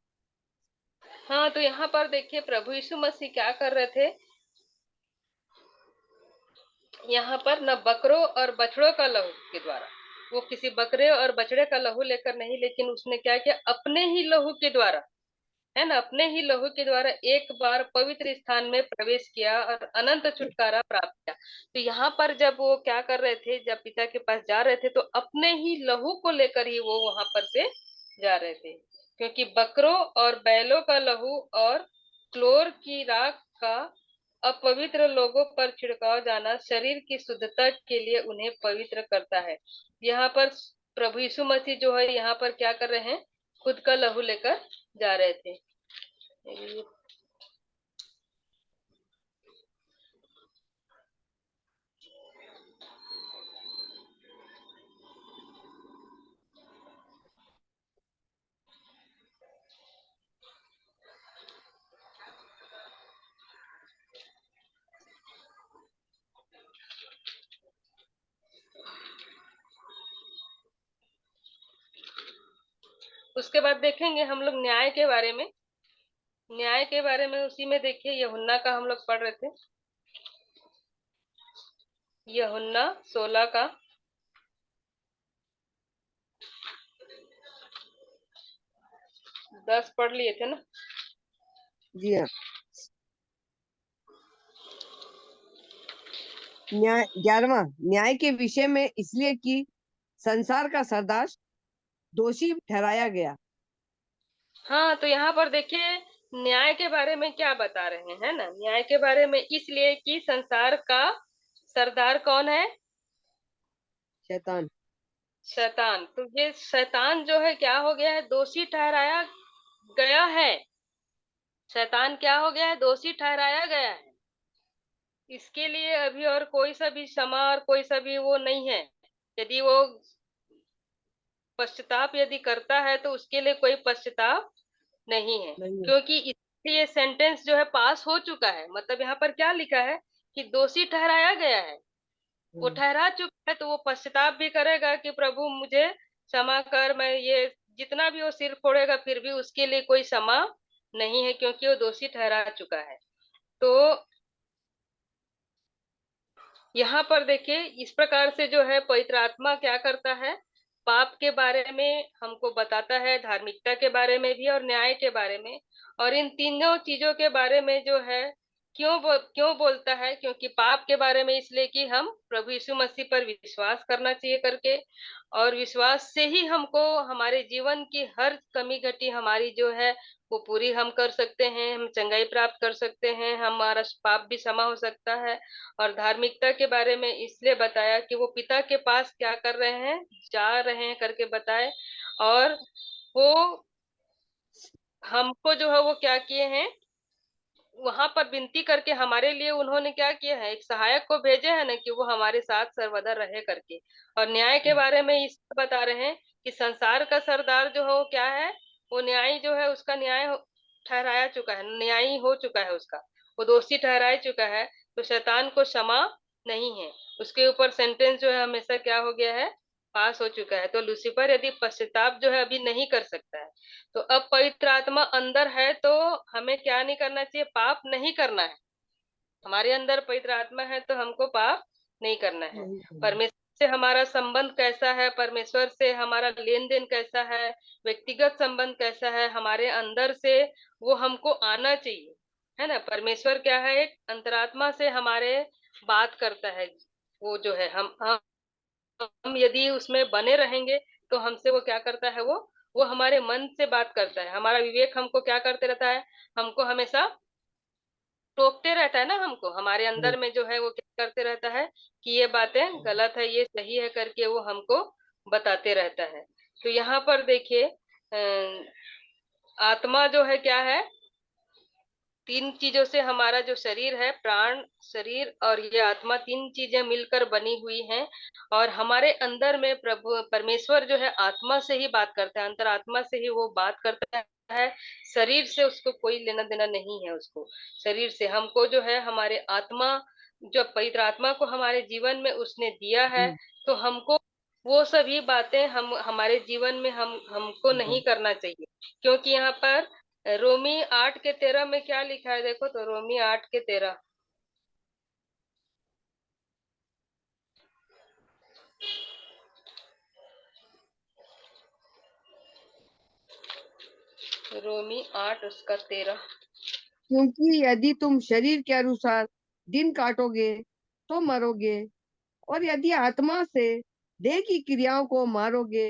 हाँ, तो यहाँ पर देखिए प्रभु यीशु मसीह क्या कर रहे थे? यहाँ पर न बकरों और बछड़ों का लहू के द्वारा, वो किसी बकरे और बछड़े का लहू लेकर नहीं, लेकिन उसने क्या किया? अपने ही लहू के द्वारा है ना, अपने ही लहू के द्वारा एक बार पवित्र स्थान में प्रवेश किया और अनंत छुटकारा प्राप्त किया। तो यहाँ पर जब वो क्या कर रहे थे, जब पिता के पास जा रहे थे, तो अपने ही लहू को लेकर ही वो वहां पर से जा रहे थे, क्योंकि बकरों और बैलों का लहू और क्लोर की राख का अपवित्र लोगों पर छिड़काव जाना शरीर की शुद्धता के लिए उन्हें पवित्र करता है। यहाँ पर प्रभु यीशु मसीह जो है यहाँ पर क्या कर रहे हैं, खुद का लहू लेकर जा रहे थे। उसके बाद देखेंगे हम लोग न्याय के बारे में। न्याय के बारे में उसी में देखिए, यूहन्ना का हम लोग पढ़ रहे थे, यूहन्ना 16 का 10 पढ़ लिए थे ना। जी हाँ। न्याय 11वां, न्याय के विषय में इसलिए कि संसार का सरदार दोषी ठहराया गया। हाँ, तो यहाँ पर देखिए न्याय के बारे में क्या बता रहे हैं, है ना, न्याय के बारे में इसलिए कि संसार का सरदार कौन है, शैतान। शैतान। तो ये शैतान जो है क्या हो गया है, दोषी ठहराया गया है। शैतान क्या हो गया है, दोषी ठहराया गया है। इसके लिए अभी और कोई सा भी क्षमा और कोई सा भी वो नहीं है। यदि वो पश्चाताप यदि करता है तो उसके लिए कोई पश्चाताप नहीं है, नहीं है। क्योंकि इसलिए ये सेंटेंस जो है पास हो चुका है। मतलब यहाँ पर क्या लिखा है कि दोषी ठहराया गया है, वो ठहरा चुका है, तो वो पश्चाताप भी करेगा कि प्रभु मुझे क्षमा कर, मैं ये जितना भी वो सिर फोड़ेगा फिर भी उसके लिए कोई क्षमा नहीं है, क्योंकि वो दोषी ठहरा चुका है। तो यहाँ पर देखिए इस प्रकार से जो है पवित्र आत्मा क्या करता है, पाप के बारे में हमको बताता है, धार्मिकता के बारे में भी और न्याय के बारे में। और इन तीनों चीजों के बारे में जो है क्यों बोलता है, क्योंकि पाप के बारे में इसलिए कि हम प्रभु यीशु मसीह पर विश्वास करना चाहिए करके, और विश्वास से ही हमको हमारे जीवन की हर कमी घटी हमारी जो है वो पूरी हम कर सकते हैं, हम चंगाई प्राप्त कर सकते हैं, हमारा पाप भी क्षमा हो सकता है। और धार्मिकता के बारे में इसलिए बताया कि वो पिता के पास क्या कर रहे हैं, जा रहे हैं करके बताए। और वो हमको जो है वो क्या किए हैं, वहां पर विनती करके हमारे लिए उन्होंने क्या किया है, एक सहायक को भेजे है ना, कि वो हमारे साथ सर्वदा रहे करके। और न्याय के बारे में इस बता रहे हैं कि संसार का सरदार जो है वो क्या है, वो न्याय जो है उसका ठहराया चुका है, न्यायी हो चुका है उसका, वो दोषी ठहराया चुका है। तो शैतान को क्षमा नहीं है, उसके ऊपर सेंटेंस जो है हमेशा क्या हो गया है, पास हो चुका है। तो लूसीफर यदि पश्चाताप जो है अभी नहीं कर सकता है, तो अब पवित्र आत्मा अंदर है तो हमें क्या नहीं करना चाहिए, पाप नहीं करना है। हमारे अंदर पवित्र आत्मा है तो हमको पाप नहीं करना है। नहीं करना। परमेश्वर से हमारा संबंध कैसा है, परमेश्वर से हमारा लेन देन कैसा है, व्यक्तिगत संबंध कैसा है हमारे अंदर से, वो हमको आना चाहिए, है ना। परमेश्वर क्या है, एक अंतरात्मा से हमारे बात करता है। वो जो है हम यदि उसमें बने रहेंगे तो हमसे वो क्या करता है, वो हमारे मन से बात करता है। हमारा विवेक हमको क्या करते रहता है, हमको हमेशा टोकते रहता है ना, हमको हमारे अंदर में जो है वो क्या करते रहता है कि ये बातें गलत है, ये सही है करके वो हमको बताते रहता है। तो यहाँ पर देखिए आत्मा जो है क्या है, तीन चीजों से हमारा जो शरीर है, प्राण, शरीर और ये आत्मा, तीन चीजें मिलकर बनी हुई हैं। और हमारे अंदर में प्रभु परमेश्वर जो है आत्मा से ही बात करता है, अंतरात्मा से ही वो बात करता है। शरीर से उसको कोई लेना देना नहीं है। उसको शरीर से हमको जो है हमारे आत्मा, जब पवित्र आत्मा को हमारे जीवन में उसने दिया है, तो हमको वो सभी बातें हम हमारे जीवन में हमको नहीं करना चाहिए। क्योंकि यहाँ पर रोमी 8 के 13 में क्या लिखा है, देखो तो रोमी 8 के 13। रोमी 8 उसका 13। क्योंकि यदि तुम शरीर के अनुसार दिन काटोगे तो मरोगे, और यदि आत्मा से देह की क्रियाओं को मारोगे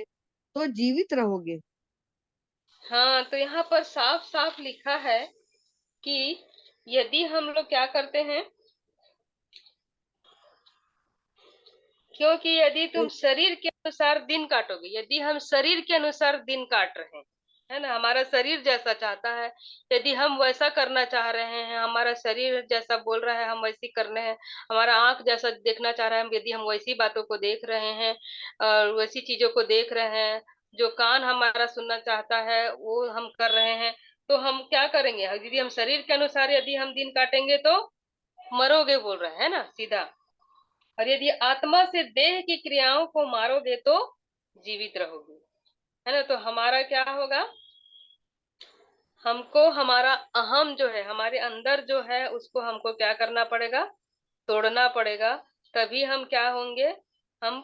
तो जीवित रहोगे। हाँ, तो यहाँ पर साफ साफ लिखा है कि यदि हम लोग क्या करते हैं, क्योंकि यदि तुम शरीर के अनुसार दिन काटोगे, यदि हम शरीर के अनुसार दिन काट रहे हैं, है ना, हमारा शरीर जैसा चाहता है, यदि हम वैसा करना चाह रहे हैं, हमारा शरीर जैसा बोल रहा है हम वैसी करने हैं, हमारा आंख जैसा देखना चाह रहा है, यदि हम वैसी बातों को देख रहे हैं और वैसी चीजों को देख रहे हैं, जो कान हमारा सुनना चाहता है वो हम कर रहे हैं, तो हम क्या करेंगे? यदि हम शरीर के अनुसार यदि हम दिन काटेंगे तो मरोगे बोल रहे हैं ना सीधा, और यदि आत्मा से देह की क्रियाओं को मारोगे तो जीवित रहोगे, है ना। तो हमारा क्या होगा? हमको हमारा अहम जो है, हमारे अंदर जो है, उसको हमको क्या करना पड़ेगा? तोड़ना पड़ेगा। तभी हम क्या होंगे? हम,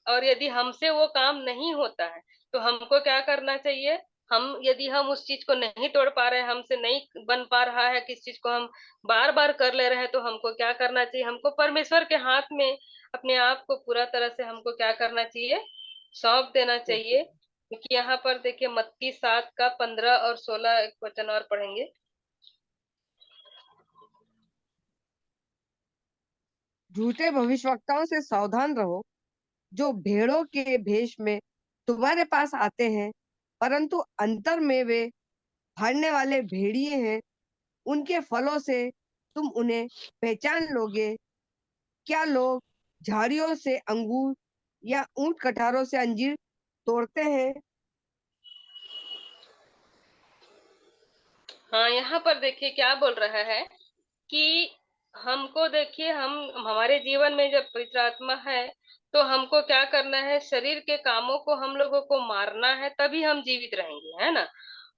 और यदि हमसे वो काम नहीं होता है तो हमको क्या करना चाहिए? हम यदि हम उस चीज को नहीं तोड़ पा रहे हैं, हमसे नहीं बन पा रहा है, किस चीज को हम बार बार कर ले रहे हैं, तो हमको क्या करना चाहिए? हमको परमेश्वर के हाथ में अपने आप को पूरा तरह से हमको क्या करना चाहिए? सौंप देना चाहिए। क्योंकि यहाँ पर देखिए मत्ती 7 का 15 और 16 एक वचन और पढ़ेंगे। झूठे भविष्यवक्ताओं से सावधान रहो, जो भेड़ों के भेष में तुम्हारे पास आते हैं, परंतु अंतर में वे फाड़ने वाले भेड़िए हैं। उनके फलों से तुम उन्हें पहचान लोगे। क्या लोग झाड़ियों से अंगूर या ऊंट कटारों से अंजीर तोड़ते हैं? हाँ, यहाँ पर देखिए क्या बोल रहा है कि हमको देखिए, हम हमारे जीवन में जब पवित्र आत्मा है तो हमको क्या करना है? शरीर के कामों को हम लोगों को मारना है, तभी हम जीवित रहेंगे, है ना।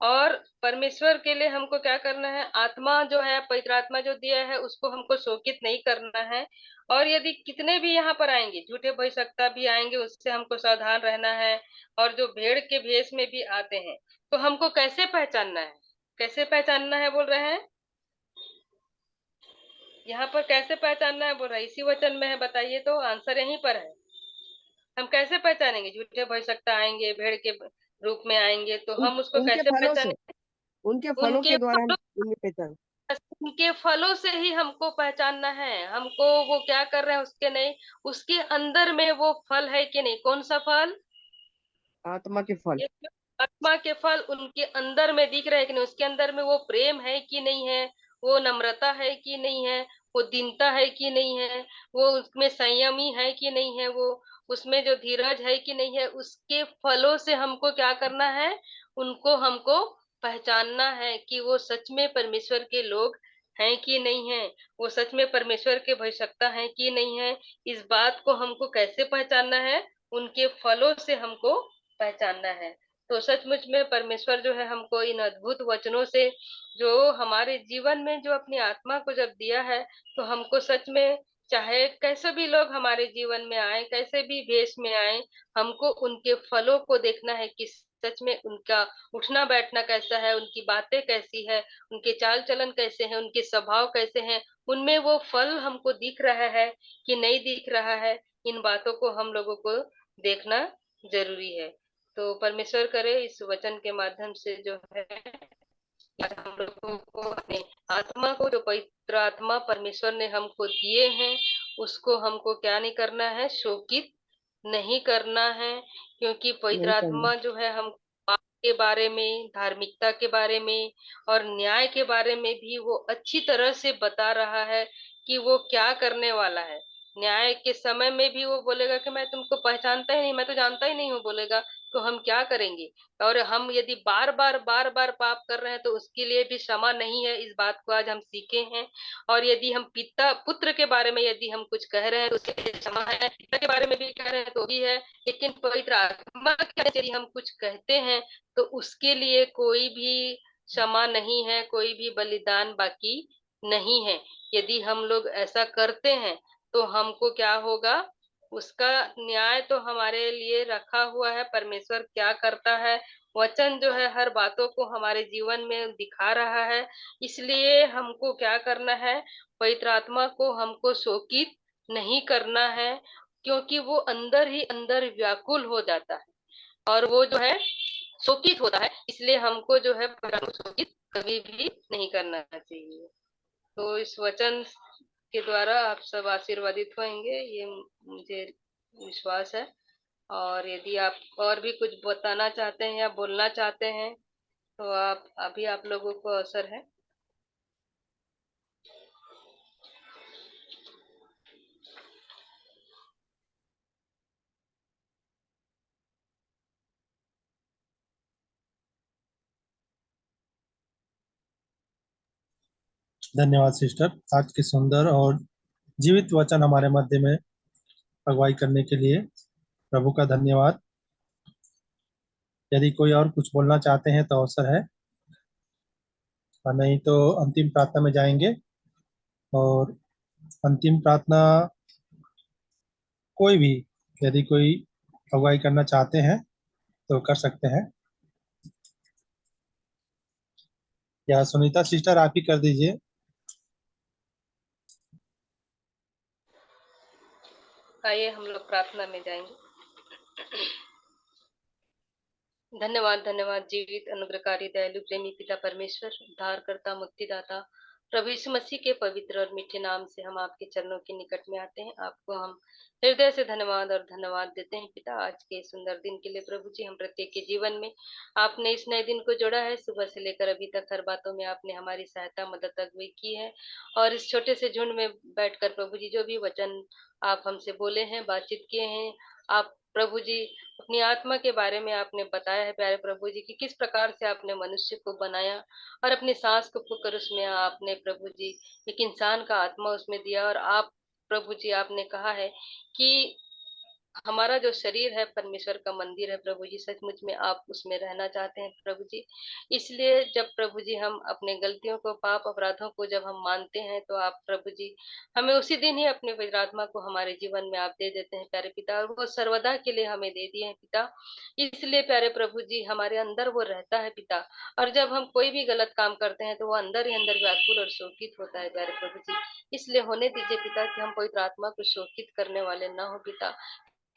और परमेश्वर के लिए हमको क्या करना है? आत्मा जो है, पवित्र आत्मा जो दिया है, उसको हमको शोकित नहीं करना है। और यदि कितने भी यहाँ पर आएंगे, झूठे भविष्यवक्ता भी आएंगे, उससे हमको सावधान रहना है। और जो भेड़ के भेष में भी आते हैं, तो हमको कैसे पहचानना है? कैसे पहचानना है बोल रहे हैं? यहाँ पर कैसे पहचानना है बोल रहा है, इसी वचन में है, बताइए तो, आंसर यहीं पर है। हम कैसे पहचानेंगे? झूठे भविष्यवक्ता आएंगे, भेड़ के रूप में आएंगे, तो हम उसको उनके कैसे फलों से, पहचानेंगे? उनके फलों उनके के द्वारा हम फलों, उन्हें पहचान। उनके फलों से ही हमको पहचानना है। हमको वो क्या कर रहे हैं उसके नहीं, उसके अंदर में वो फल है कि नहीं। कौन सा फल? आत्मा के फल। एक आत्मा के फल उनके अंदर में दिख रहे हैं कि नहीं, उसके अंदर में वो प्रेम है कि नहीं है, वो नम्रता है कि नहीं है, वो दीनता है कि नहीं है, वो उसमें संयमी है कि नहीं है, वो उसमें जो धीरज है कि नहीं है। उसके फलों से हमको क्या करना है? उनको हमको पहचानना है कि वो सच में परमेश्वर के लोग हैं कि नहीं है, वो सच में परमेश्वर के भविष्यवक्ता हैं कि नहीं है। इस बात को हमको कैसे पहचानना है? उनके फलों से हमको पहचानना है। तो सचमुच में परमेश्वर जो है हमको इन अद्भुत वचनों से, जो हमारे जीवन में जो अपनी आत्मा को जब दिया है, तो हमको सच में, चाहे कैसे भी लोग हमारे जीवन में आए, कैसे भी भेष में आए, हमको उनके फलों को देखना है कि सच में उनका उठना बैठना कैसा है, उनकी बातें कैसी है, उनके चाल चलन कैसे हैं, उनके स्वभाव कैसे हैं, उनमें वो फल हमको दिख रहा है कि नहीं दिख रहा है। इन बातों को हम लोगों को देखना जरूरी है। तो परमेश्वर करे इस वचन के माध्यम से जो है, आज हम लोगों को अपने आत्मा को, जो पवित्र आत्मा परमेश्वर ने हमको दिए हैं, उसको हमको क्या नहीं करना है? शोकित नहीं करना है। क्योंकि पवित्र नहीं करना। आत्मा जो है हम पाप के बारे में, धार्मिकता के बारे में और न्याय के बारे में भी वो अच्छी तरह से बता रहा है कि वो क्या करने वाला है। न्याय के समय में भी वो बोलेगा कि मैं तुमको पहचानता ही नहीं, मैं तो जानता ही नहीं हूँ, बोलेगा। तो हम क्या करेंगे? और हम यदि बार बार पाप कर रहे हैं तो उसके लिए भी क्षमा नहीं है, इस बात को आज हम सीखे हैं। और यदि हम पिता पुत्र के बारे में यदि हम कुछ कह रहे हैं तो उसके लिए क्षमा है, पिता के बारे में भी कह रहे हैं तो भी है। लेकिन पवित्र आत्मा के बारे में यदि हम कुछ कहते हैं तो उसके लिए कोई भी क्षमा नहीं है, कोई भी बलिदान बाकी नहीं है। यदि हम लोग ऐसा करते हैं तो हमको क्या होगा? उसका न्याय तो हमारे लिए रखा हुआ है। परमेश्वर क्या करता है वचन जो है हर बातों को हमारे जीवन में दिखा रहा है। इसलिए हमको क्या करना है, पवित्र आत्मा को हमको शोकित नहीं करना है, क्योंकि वो अंदर ही अंदर व्याकुल हो जाता है और वो जो है शोकित होता है। इसलिए हमको जो है शोकित कभी भी नहीं करना चाहिए। तो इस वचन के द्वारा आप सब आशीर्वादित होंगे, ये मुझे विश्वास है। और यदि आप और भी कुछ बताना चाहते हैं या बोलना चाहते हैं तो आप अभी आप लोगों को अवसर है। धन्यवाद सिस्टर, आज के सुंदर और जीवित वचन हमारे मध्य में अगुवाई करने के लिए प्रभु का धन्यवाद। यदि कोई और कुछ बोलना चाहते हैं तो अवसर है, और नहीं तो अंतिम प्रार्थना में जाएंगे। और अंतिम प्रार्थना कोई भी, यदि कोई अगुवाई करना चाहते हैं तो कर सकते हैं, या सुनीता सिस्टर आप ही कर दीजिए। आइए हम लोग प्रार्थना में जाएंगे। धन्यवाद, धन्यवाद जीवित अनुग्रहकारी दयालु प्रेमी पिता परमेश्वर, उद्धारकर्ता मुक्तिदाता प्रभु यीशु मसीह के पवित्र और मीठे नाम से हम आपके चरणों के निकट में आते हैं। आपको हम हृदय से धन्यवाद और धन्यवाद देते हैं पिता, आज के सुंदर दिन के लिए। प्रभु जी, हम प्रत्येक के जीवन में आपने इस नए दिन को जोड़ा है। सुबह से लेकर अभी तक हर बातों में आपने हमारी सहायता मदद अगुवाई की है। और इस छोटे से झुंड में बैठकर प्रभु जी जो भी वचन आप हमसे बोले हैं, बातचीत किए हैं, आप प्रभु जी अपनी आत्मा के बारे में आपने बताया है प्यारे प्रभु जी कि किस प्रकार से आपने मनुष्य को बनाया और अपनी सांस को फूंककर उसमें आपने प्रभु जी एक इंसान का आत्मा उसमें दिया। और आप प्रभु जी आपने कहा है कि हमारा जो शरीर है परमेश्वर का मंदिर है प्रभु जी, सचमुच में आप उसमें रहना चाहते हैं प्रभु जी। इसलिए जब प्रभु जी हम अपने गलतियों को, पाप अपराधों को जब हम मानते हैं तो आप प्रभु जी हमें उसी दिन ही अपने पवित्र आत्मा को हमारे जीवन में आप दे देते हैं प्यारे पिता, और वो सर्वदा के लिए हमें दे दिए हैं पिता। इसलिए प्यारे प्रभु जी हमारे अंदर वो रहता है पिता, और जब हम कोई भी गलत काम करते हैं तो वो अंदर ही अंदर व्याकुल और शोकित होता है प्यारे प्रभु जी। इसलिए होने दीजिए पिता कि हम पवित्र आत्मा को शोकित करने वाले ना हो पिता,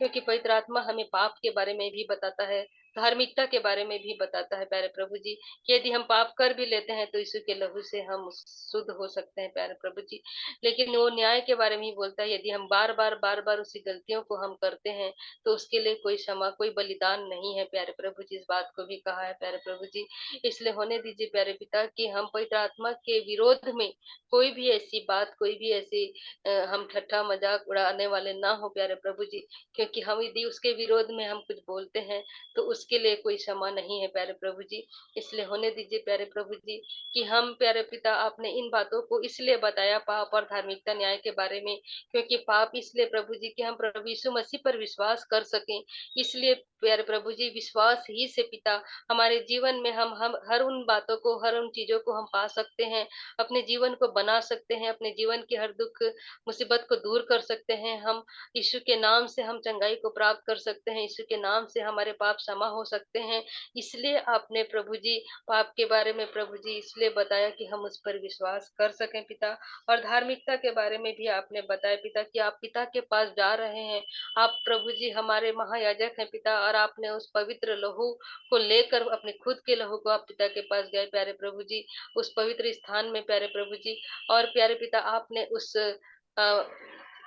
क्योंकि पवित्र आत्मा हमें पाप के बारे में भी बताता है, धार्मिकता के बारे में भी बताता है प्यारे प्रभु जी कि यदि हम पाप कर भी लेते हैं तो यीशु के लहू से हम शुद्ध हो सकते हैं प्यारे प्रभु जी। लेकिन वो न्याय के बारे में ही बोलता है, यदि हम बार बार उसी गलतियों को हम करते हैं तो उसके लिए कोई क्षमा, कोई बलिदान नहीं है प्यारे प्रभु जी। इस बात को भी कहा है प्यारे प्रभु जी। इसलिए होने दीजिए प्यारे पिता कि हम पवित्र आत्मा के विरोध में कोई भी ऐसी बात, कोई भी ऐसी हम ठट्ठा मजाक उड़ाने वाले ना हो प्यारे प्रभु जी, क्योंकि हम यदि उसके विरोध में हम कुछ बोलते हैं तो उसके लिए कोई क्षमा नहीं है प्यारे प्रभु जी। इसलिए होने दीजिए प्यारे प्रभु जी कि हम प्यारे पिता, आपने इन बातों को इसलिए बताया पाप और धार्मिकता न्याय के बारे में, क्योंकि पाप इसलिए प्रभु जी कि हम प्रभु यीशु मसीह पर विश्वास कर सकें। इसलिए प्यारे प्रभु जी विश्वास ही से पिता हमारे जीवन में हम हर उन बातों को, हर उन चीजों को हम पा सकते हैं, अपने जीवन को बना सकते हैं, अपने जीवन की हर दुख मुसीबत को दूर कर सकते हैं। हम यीशु के नाम से हम चंगाई को प्राप्त कर सकते हैं, यीशु के नाम से हमारे पाप क्षमा हो सकते हैं। इसलिए आपने प्रभु जी पाप के बारे में प्रभु जी इसलिए बताया कि हम उस पर विश्वास कर सकें पिता। और धार्मिकता के बारे में भी आपने बताया पिता कि आप पिता के पास जा रहे हैं, आप प्रभु जी हमारे महायाजक हैं पिता, और आपने उस पवित्र लहू को लेकर अपने खुद के लहू को आप पिता के पास गए प्यारे प्रभु जी, उस पवित्र स्थान में प्यारे प्रभु जी। और प्यारे पिता आपने उस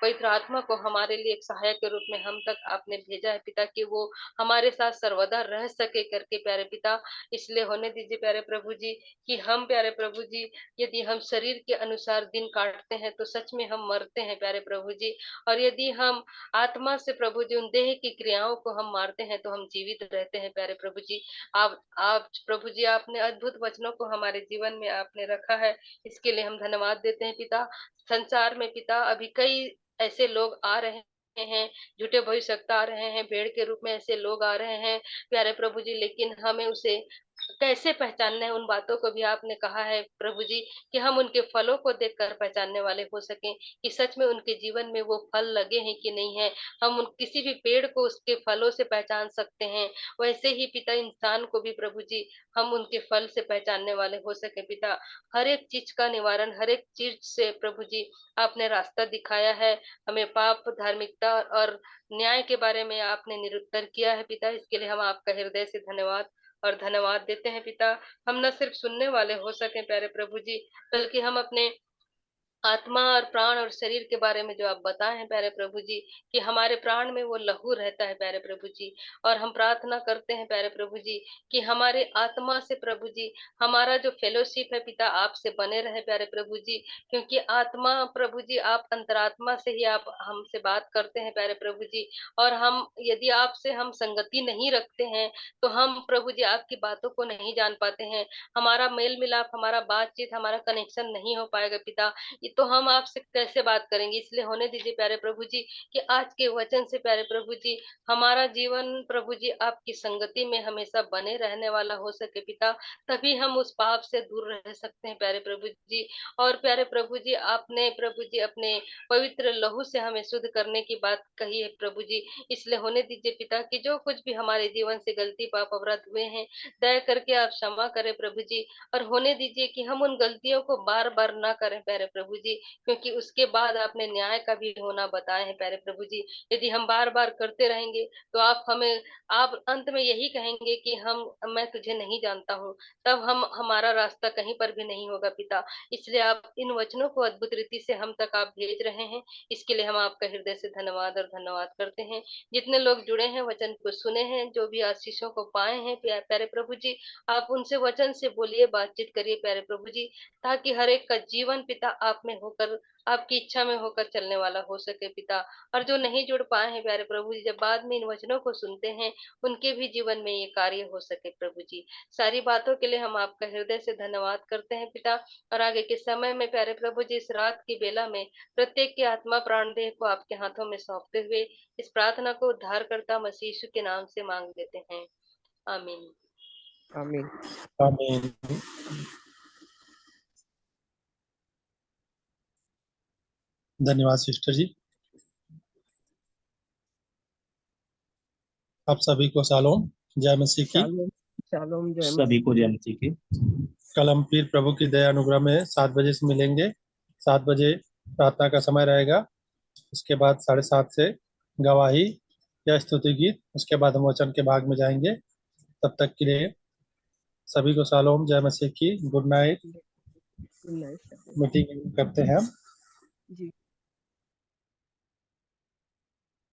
पवित्र आत्मा को हमारे लिए एक सहायक के रूप में हम तक आपने भेजा है पिता कि वो हमारे साथ सर्वदा रह सके करके प्यारे पिता। इसलिए होने दीजिए प्यारे प्रभु जी कि हम प्यारे प्रभु जी यदि हम शरीर के अनुसार दिन काटते हैं तो सच में हम मरते हैं प्यारे प्रभु जी, और यदि हम आत्मा से प्रभु जी उन देह की क्रियाओं को हम मारते हैं तो हम जीवित रहते हैं प्यारे प्रभु जी। आप प्रभु जी आपने अद्भुत वचनों को हमारे जीवन में आपने रखा है, इसके लिए हम धन्यवाद देते हैं पिता। संसार में पिता अभी कई ऐसे लोग आ रहे हैं, झूठे भविष्यवक्ता आ रहे हैं, भेड़ के रूप में ऐसे लोग आ रहे हैं प्यारे प्रभु जी, लेकिन हमें उसे कैसे पहचानना है, उन बातों को भी आपने कहा है प्रभु जी, कि हम उनके फलों को देखकर पहचानने वाले हो सकें कि सच में उनके जीवन में वो फल लगे हैं कि नहीं है। हम उन किसी भी पेड़ को उसके फलों से पहचान सकते हैं, वैसे ही पिता इंसान को भी प्रभु जी हम उनके फल से पहचानने वाले हो सके पिता। हर एक चीज का निवारण, हर एक चीज से प्रभु जी आपने रास्ता दिखाया है। हमें पाप, धार्मिकता और न्याय के बारे में आपने निरुत्तर किया है पिता। इसके लिए हम आपका हृदय से धन्यवाद देते हैं पिता। हम न सिर्फ सुनने वाले हो सके प्यारे प्रभु जी, बल्कि हम अपने आत्मा और प्राण और शरीर के बारे में जो आप बताए हैं प्यारे प्रभु जी, कि हमारे प्राण में वो लहू रहता है प्यारे प्रभु जी। और हम प्रार्थना करते हैं प्यारे प्रभु जी कि हमारे आत्मा से प्रभु जी हमारा जो फेलोशिप है पिता आपसे बने रहे प्यारे प्रभु जी। क्योंकि आत्मा प्रभु जी, आप अंतरात्मा से ही आप हमसे बात करते हैं प्यारे प्रभु जी। और हम यदि आपसे हम संगति नहीं रखते हैं तो हम प्रभु जी आपकी बातों को नहीं जान पाते हैं। हमारा मेल मिलाप, हमारा बातचीत, हमारा कनेक्शन नहीं हो पाएगा पिता। ये तो हम आपसे कैसे बात करेंगे। इसलिए होने दीजिए प्यारे प्रभु जी कि आज के वचन से प्यारे प्रभु जी हमारा जीवन प्रभु जी आपकी संगति में हमेशा बने रहने वाला हो सके पिता। तभी हम उस पाप से दूर रह सकते हैं प्यारे प्रभु जी। और प्यारे प्रभु जी आपने प्रभु जी अपने पवित्र लहू से हमें शुद्ध करने की बात कही है प्रभु जी। इसलिए होने दीजिए पिता कि जो कुछ भी हमारे जीवन से गलती, पाप, अपराध हुए हैं, दया करके आप क्षमा करें प्रभु जी। और होने दीजिए कि हम उन गलतियों को बार बार ना करें प्यारे प्रभु जी, क्योंकि उसके बाद आपने न्याय का भी होना बताए हैं प्यारे प्रभु जी। यदि हम बार बार करते रहेंगे तो आप अंत में यही कहेंगे कि मैं तुझे नहीं जानता हूँ। तब हमारा रास्ता कहीं पर भी नहीं होगा पिता। इसलिए आप इन वचनों को अद्भुत रीति से हम तक आप भेज रहे हैं, इसके लिए हम आपका हृदय से धन्यवाद करते हैं। जितने लोग जुड़े हैं, वचन को सुने हैं, जो भी आशीषों को पाए हैं प्यारे प्रभु जी, आप उनसे वचन से बोलिए, बातचीत करिए प्यारे प्रभु जी, ताकि हर एक का जीवन पिता आप में होकर, आपकी इच्छा में होकर चलने वाला हो सके पिता। और जो नहीं जुड़ पाए हैं प्यारे प्रभु जी, जब बाद में इन वचनों को सुनते हैं, उनके भी जीवन में ये कार्य हो सके प्रभु जी। सारी बातों के लिए हम आपका हृदय से धन्यवाद करते हैं पिता। और आगे के समय में प्यारे प्रभु जी, इस रात की बेला में प्रत्येक की आत्मा, प्राण, देह को आपके हाथों में सौंपते हुए इस प्रार्थना को उद्धारकर्ता मसीह यीशु के नाम से मांग लेते हैं। आमीन। आमीन। आमीन। धन्यवाद सिस्टर जी। आप सभी को शालोम, जय मसीह की। शालोम, शालोम, जय सभी को जय मसीह की। कल हम फिर प्रभु की दया अनुग्रह में 7 बजे से मिलेंगे। 7 बजे प्रार्थना का समय रहेगा। उसके बाद 7:30 से गवाही या स्तुति गीत, उसके बाद हम वचन के भाग में जाएंगे। तब तक के लिए सभी को शालोम, जय मसीह की। Good night. मसीह। मीटिंग करते हैं हम। जी।